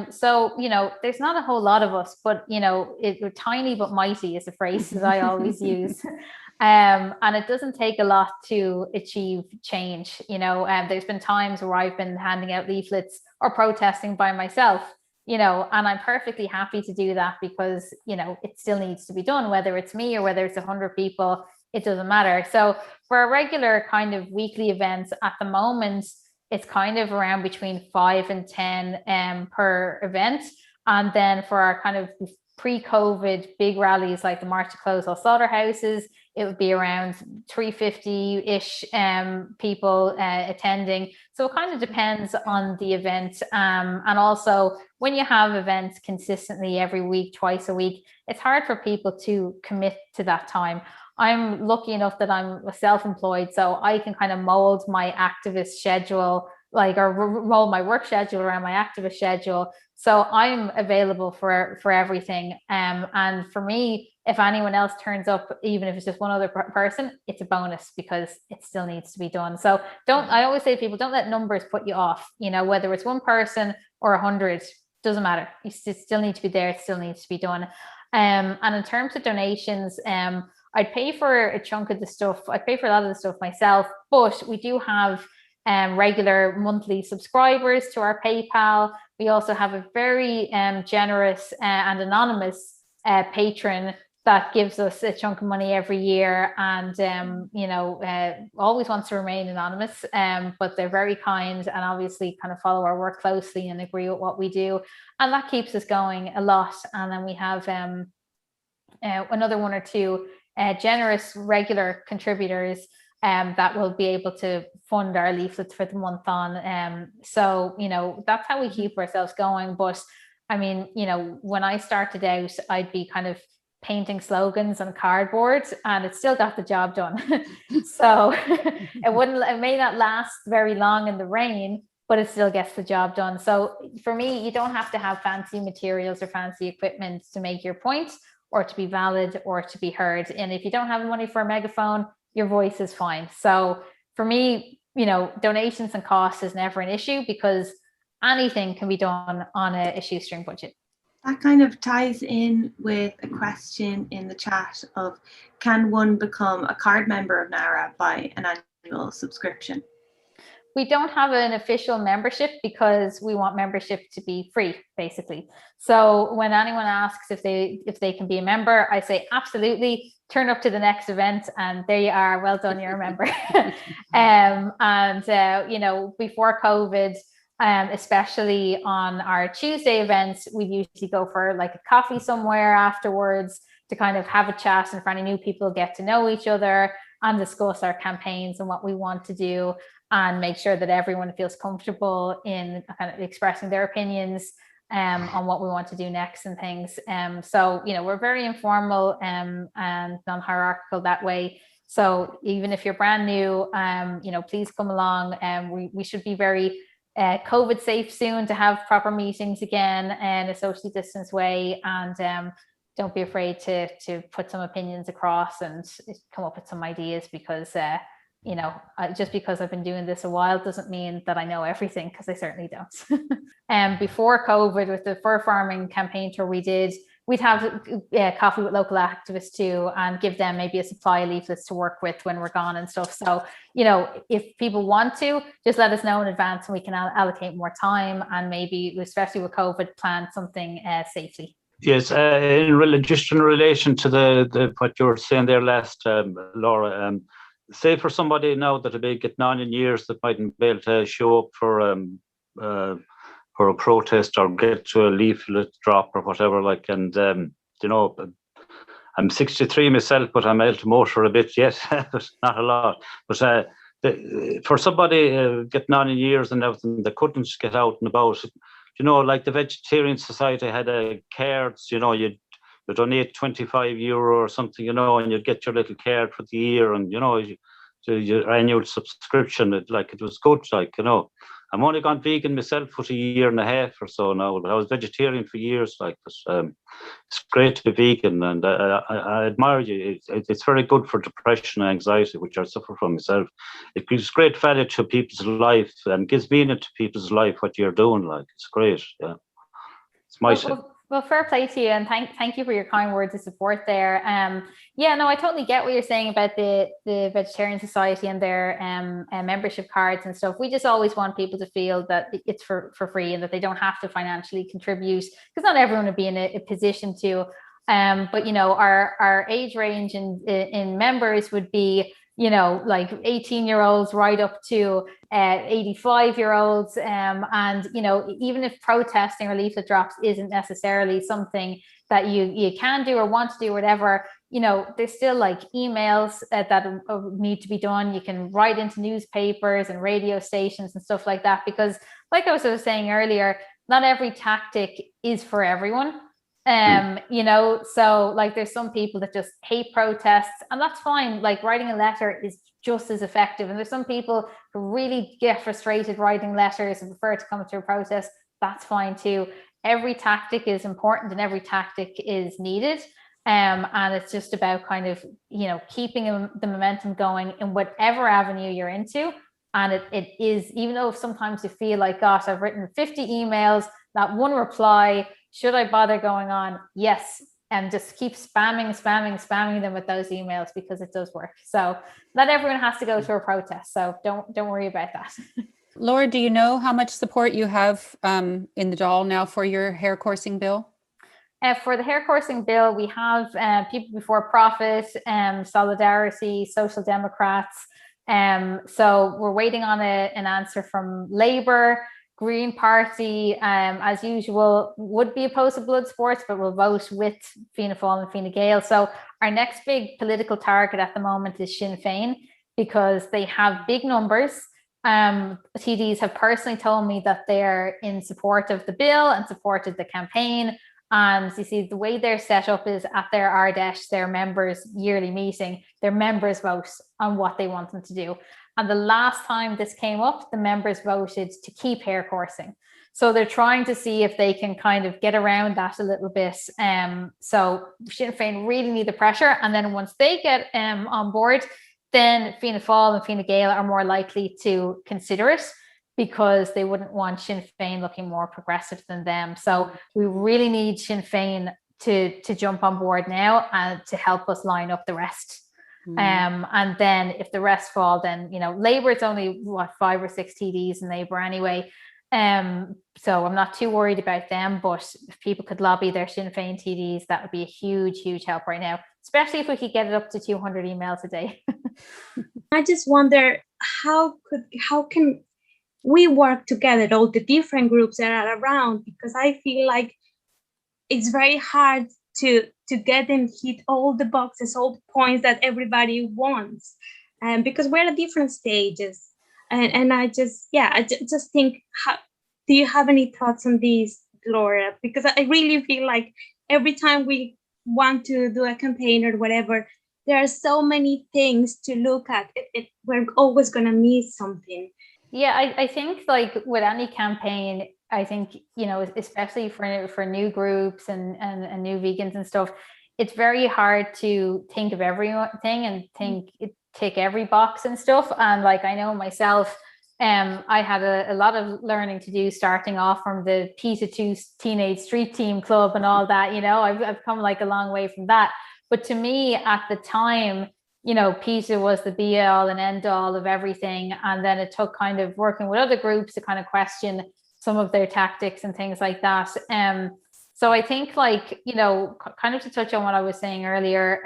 So, you know, there's not a whole lot of us, but, you know, we're tiny but mighty is a phrase that I always use. And it doesn't take a lot to achieve change. You know, there's been times where I've been handing out leaflets or protesting by myself, you know, and I'm perfectly happy to do that because, you know, it still needs to be done, whether it's me or whether it's 100 people, it doesn't matter. So for our regular kind of weekly events at the moment, it's kind of around between 5 and 10 per event. And then for our kind of pre-COVID big rallies like the March to Close All Slaughterhouses, it would be around 350-ish people attending. So it kind of depends on the event. And also when you have events consistently every week, twice a week, it's hard for people to commit to that time. I'm lucky enough that I'm self-employed, so I can kind of mold my activist schedule like, or roll my work schedule around my activist schedule. So I'm available for everything. And for me, if anyone else turns up, even if it's just one other person, it's a bonus because it still needs to be done. So I always say to people, don't let numbers put you off, you know, whether it's one person or 100, doesn't matter. You still need to be there. It still needs to be done. And in terms of donations, I'd pay for a chunk of the stuff. I'd pay for a lot of the stuff myself, but we do have regular monthly subscribers to our PayPal. We also have a very generous and anonymous patron that gives us a chunk of money every year, and you know, always wants to remain anonymous, but they're very kind and obviously kind of follow our work closely and agree with what we do, and that keeps us going a lot. And then we have another one or two generous regular contributors that will be able to fund our leaflets for the month on. So, you know, that's how we keep ourselves going. But I mean, you know, when I started out, I'd be kind of painting slogans on cardboard, and it still got the job done. So it may not last very long in the rain, but it still gets the job done. So for me, you don't have to have fancy materials or fancy equipment to make your point, or to be valid, or to be heard. And if you don't have money for a megaphone, your voice is fine. So for me, you know, donations and costs is never an issue, because anything can be done on a shoestring budget.
That kind of ties in with a question in the chat of, can one become a card member of NARA by an annual subscription?
We don't have an official membership because we want membership to be free, basically. So when anyone asks if they can be a member, I say absolutely. Turn up to the next event, and there you are. Well done, you're a member. You know, before COVID, especially on our Tuesday events, we usually go for like a coffee somewhere afterwards to kind of have a chat, and for any new people get to know each other and discuss our campaigns and what we want to do, and make sure that everyone feels comfortable in kind of expressing their opinions on what we want to do next and things. So, you know, we're very informal and non-hierarchical that way. So even if you're brand new, you know, please come along. We should be very COVID safe soon to have proper meetings again in a socially distanced way. And don't be afraid to put some opinions across and come up with some ideas, because you know, just because I've been doing this a while doesn't mean that I know everything, because I certainly don't. Before COVID, with the fur farming campaign tour we'd have coffee with local activists too, and give them maybe a supply of leaflets to work with when we're gone and stuff. So, you know, if people want to, just let us know in advance, and we can allocate more time, and maybe, especially with COVID, plan something safely.
Yes, just in relation to the what you were saying there last, Laura, say for somebody now that are getting on in years that mightn't be able to show up for a protest or get to a leaflet drop or whatever, like, and you know, I'm 63 myself, but I'm able to motor a bit yet, but not a lot. But for somebody getting on in years and everything that couldn't get out and about, you know, like the Vegetarian Society had cards, you know, you'd donate €25 or something, you know, and you'd get your little card for the year, and, you know, your annual subscription, it was good, like, you know. I'm only gone vegan myself for a year and a half or so now. I was vegetarian for years, like, but it's great to be vegan, and I admire you. It's very good for depression and anxiety, which I suffer from myself. It gives great value to people's life and gives meaning to people's life, what you're doing, like, it's great, yeah. It's my
Well, fair play to you, and thank you for your kind words of support there. Yeah, no, I totally get what you're saying about the Vegetarian Society and their membership cards and stuff. We just always want people to feel that it's for free, and that they don't have to financially contribute, because not everyone would be in a position to. But, you know, our age range in members would be, you know, like 18-year-olds right up to 85-year-olds. And, you know, even if protesting or leaflet drops isn't necessarily something that you can do or want to do, or whatever, you know, there's still like emails that need to be done. You can write into newspapers and radio stations and stuff like that, because like I was saying earlier, not every tactic is for everyone. You know, so like there's some people that just hate protests, and that's fine. Like writing a letter is just as effective. And there's some people who really get frustrated writing letters and prefer to come to a protest. That's fine too. Every tactic is important and every tactic is needed. And it's just about kind of, keeping the momentum going in whatever avenue you're into. And it is, even though sometimes you feel like, gosh, I've written 50 emails, not one reply, should I bother going on? Yes. And just keep spamming them with those emails, because it does work. So not everyone has to go to a protest. So don't worry about that.
Laura, do you know how much support you have in the Dáil now for your hare coursing bill?
For the hare coursing bill, we have People Before Profit, Solidarity, Social Democrats. So we're waiting on an answer from Labour. Green Party, as usual, would be opposed to blood sports, but will vote with Fianna Fáil and Fine Gael. So our next big political target at the moment is Sinn Féin, because they have big numbers. TDs have personally told me that they're in support of the bill and supported the campaign. And you see, the way they're set up is at their Ardèche, their members' yearly meeting, their members vote on what they want them to do. And the last time this came up, the members voted to keep hare coursing. So they're trying to see if they can kind of get around that a little bit. So Sinn Féin really need the pressure. And then once they get on board, then Fianna Fáil and Fine Gael are more likely to consider it, because they wouldn't want Sinn Féin looking more progressive than them. So we really need Sinn Féin to jump on board now and to help us line up the rest. And then if the rest fall, then Labour, it's only 5 or 6 TDs in Labour anyway. So I'm not too worried about them, but if people could lobby their Sinn Féin TDs, that would be a huge help right now, especially if we could get it up to 200 emails a day.
I just wonder how can we work together, all the different groups that are around, because I feel like it's very hard to get and hit all the boxes, all the points that everybody wants, because we're at different stages. And I just think, do you have any thoughts on this, Laura? Because I really feel like every time we want to do a campaign or whatever, there are so many things to look at. We're always going to miss something.
Yeah, I think like with any campaign, I think, especially for new groups and new vegans and stuff, it's very hard to think of everything and tick every box and stuff. And like, I know myself, I had a lot of learning to do, starting off from the PETA 2 Teenage Street Team Club and all that. I've come like a long way from that. But to me at the time, PETA was the be all and end all of everything. And then it took kind of working with other groups to kind of question some of their tactics and things like that. So I think like, kind of to touch on what I was saying earlier,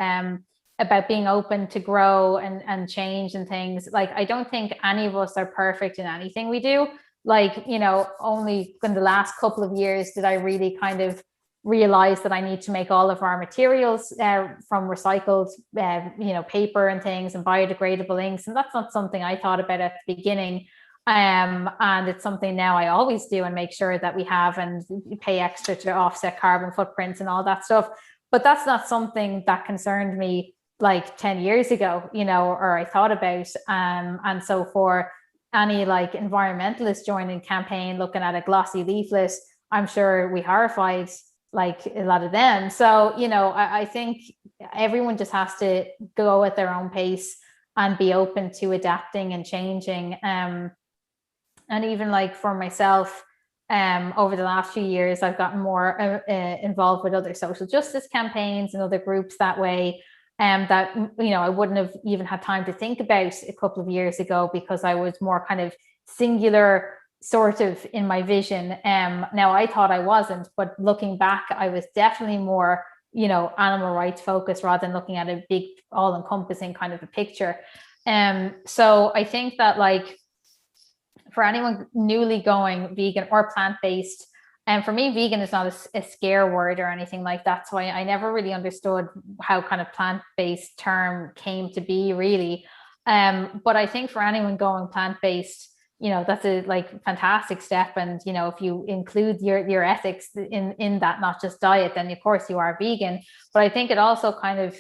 about being open to grow and change and things, like, I don't think any of us are perfect in anything we do. Like, only in the last couple of years did I really kind of realize that I need to make all of our materials from recycled, paper and things, and biodegradable inks. And that's not something I thought about at the beginning. And it's something now I always do and make sure that we have, and pay extra to offset carbon footprints and all that stuff. But that's not something that concerned me like 10 years ago, or I thought about. And so for any like environmentalist joining campaign, looking at a glossy leaflet, I'm sure we horrified like a lot of them. So, I think everyone just has to go at their own pace and be open to adapting and changing. And even like for myself, over the last few years, I've gotten more involved with other social justice campaigns and other groups that way, that, I wouldn't have even had time to think about a couple of years ago, because I was more kind of singular sort of in my vision. Now I thought I wasn't, but looking back, I was definitely more, animal rights focused rather than looking at a big all-encompassing kind of a picture. So I think that like for anyone newly going vegan or plant-based, and for me, vegan is not a scare word or anything like that. So I never really understood how kind of plant-based term came to be really. But I think for anyone going plant-based, that's a like fantastic step. And, if you include your ethics in that, not just diet, then of course you are vegan. But I think it also kind of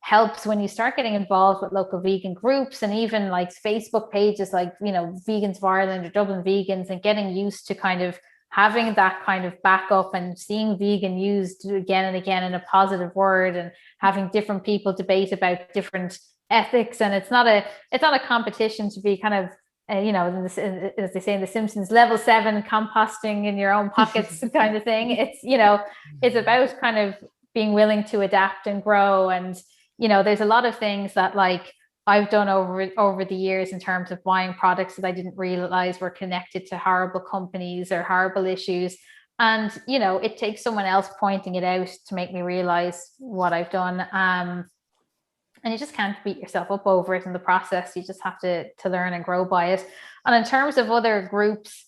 helps when you start getting involved with local vegan groups and even like Facebook pages like, you know, Vegans of Ireland or Dublin Vegans, and getting used to kind of having that kind of backup and seeing vegan used again and again in a positive word, and having different people debate about different ethics. And it's not a competition to be kind of, you know, as they say in The Simpsons, level 7 composting in your own pockets kind of thing. It's, you know, it's about kind of being willing to adapt and grow. And, you know, there's a lot of things that like I've done over the years in terms of buying products that I didn't realize were connected to horrible companies or horrible issues. And, you know, it takes someone else pointing it out to make me realize what I've done. And you just can't beat yourself up over it in the process. You just have to learn and grow by it. And in terms of other groups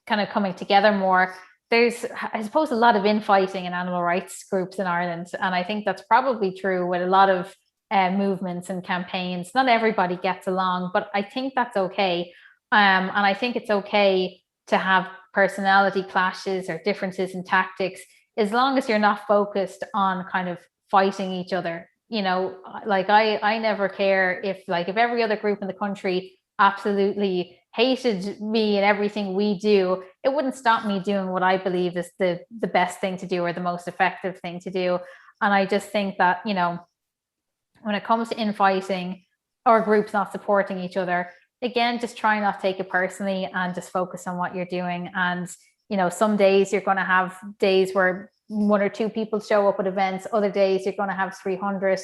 kind of coming together more, there's, I suppose, a lot of infighting in animal rights groups in Ireland. And I think that's probably true with a lot of movements and campaigns. Not everybody gets along, but I think that's okay. And I think it's okay to have personality clashes or differences in tactics, as long as you're not focused on kind of fighting each other. You know, like I never care if every other group in the country absolutely hated me and everything we do, it wouldn't stop me doing what I believe is the best thing to do or the most effective thing to do. And I just think that, you know, when it comes to infighting or groups not supporting each other, again, just try not to take it personally and just focus on what you're doing. And, you know, some days you're going to have days where 1 or 2 people show up at events, other days you're going to have 300.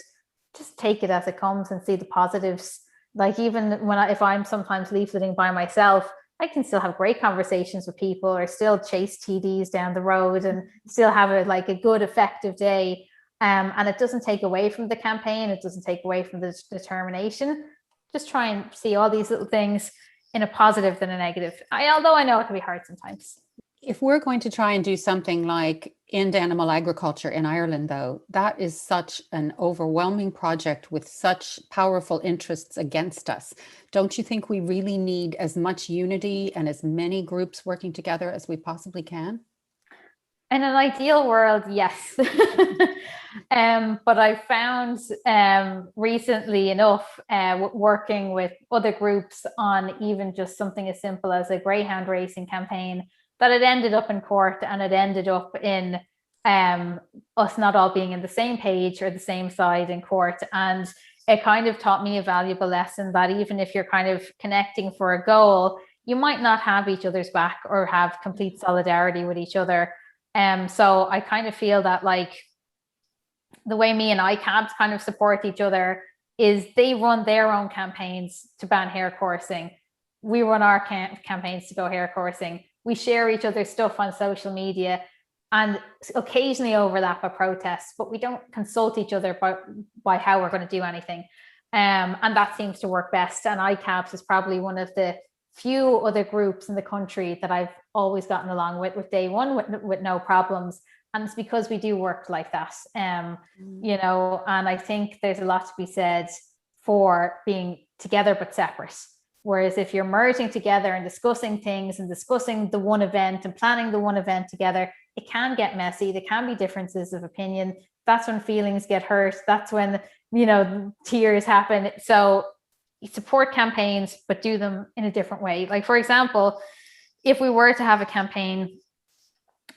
Just take it as it comes and see the positives. Like even if I'm sometimes leafleting by myself, I can still have great conversations with people or still chase TDs down the road and still have a good effective day. And it doesn't take away from the campaign. It doesn't take away from the determination. Just try and see all these little things in a positive than a negative. Although I know it can be hard sometimes.
If we're going to try and do something like end animal agriculture in Ireland, though, that is such an overwhelming project with such powerful interests against us. Don't you think we really need as much unity and as many groups working together as we possibly can?
In an ideal world, yes. But I found recently enough working with other groups on even just something as simple as a greyhound racing campaign, that it ended up in court, and it ended up in us not all being in the same page or the same side in court. And it kind of taught me a valuable lesson that even if you're kind of connecting for a goal, you might not have each other's back or have complete solidarity with each other. So I kind of feel that like the way me and ICABS kind of support each other is they run their own campaigns to ban hare coursing. We run our campaigns to go hare coursing. We share each other's stuff on social media and occasionally overlap a protest, but we don't consult each other by how we're going to do anything. And that seems to work best. And ICABS is probably one of the few other groups in the country that I've always gotten along with day one with no problems. And it's because we do work like that, you know, and I think there's a lot to be said for being together but separate. Whereas if you're merging together and discussing things and discussing the one event and planning the one event together, it can get messy. There can be differences of opinion. That's when feelings get hurt. That's when, you know, tears happen. So you support campaigns, but do them in a different way. Like, for example, if we were to have a campaign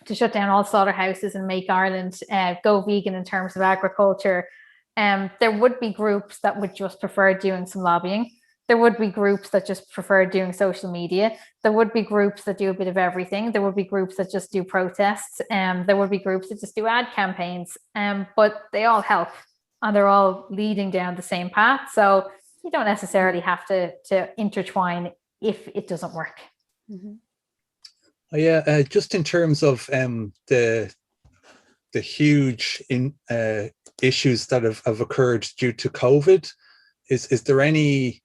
to shut down all slaughterhouses and make Ireland go vegan in terms of agriculture, there would be groups that would just prefer doing some lobbying. There would be groups that just prefer doing social media. There would be groups that do a bit of everything. There would be groups that just do protests. There would be groups that just do ad campaigns. But they all help and they're all leading down the same path. So you don't necessarily have to intertwine if it doesn't work.
Mm-hmm.
Yeah, just in terms of the huge issues that have occurred due to COVID, is there any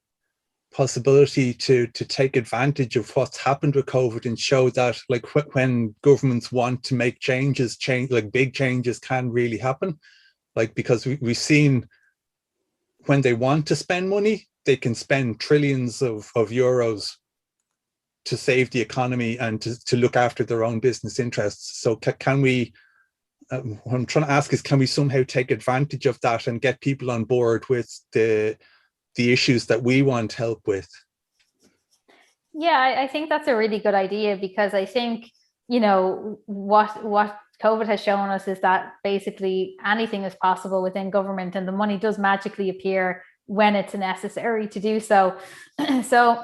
possibility to take advantage of what's happened with COVID and show that like when governments want to make changes, like big changes can really happen? Like, because we've seen when they want to spend money, they can spend trillions of euros to save the economy and to look after their own business interests. So can we, what I'm trying to ask is, can we somehow take advantage of that and get people on board with the issues that we want help with?
Yeah, I think that's a really good idea, because I think, you know, what COVID has shown us is that basically anything is possible within government, and the money does magically appear when it's necessary to do so. So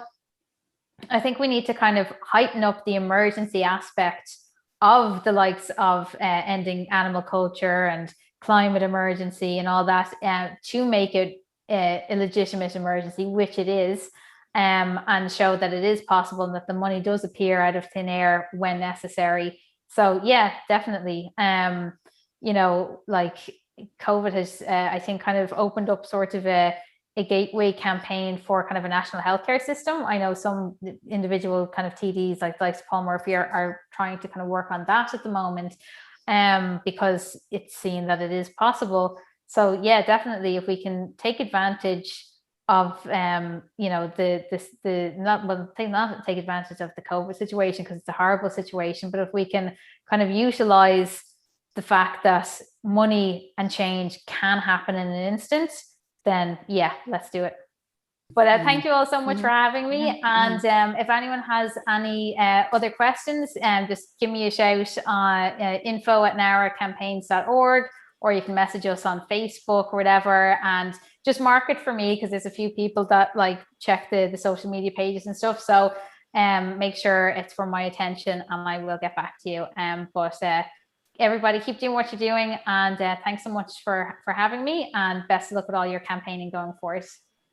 I think we need to kind of heighten up the emergency aspect of the likes of ending animal culture and climate emergency and all that, to make it a legitimate emergency, which it is, and show that it is possible and that the money does appear out of thin air when necessary. So yeah, definitely. You know, like COVID has, I think, kind of opened up sort of a gateway campaign for kind of a national healthcare system. I know some individual kind of TDs like Paul Murphy are trying to kind of work on that at the moment, because it's seen that it is possible. So yeah, definitely, if we can take advantage of you know, not take advantage of the COVID situation, because it's a horrible situation, but if we can kind of utilize the fact that money and change can happen in an instant, then yeah, let's do it. But thank you all so much for having me. And if anyone has any other questions, just give me a shout on info@naracampaigns.org, or you can message us on Facebook or whatever, and just mark it for me, because there's a few people that like check the social media pages and stuff. So make sure it's for my attention, and I will get back to you. But everybody, keep doing what you're doing, and thanks so much for having me, and best of luck with all your campaigning going forward.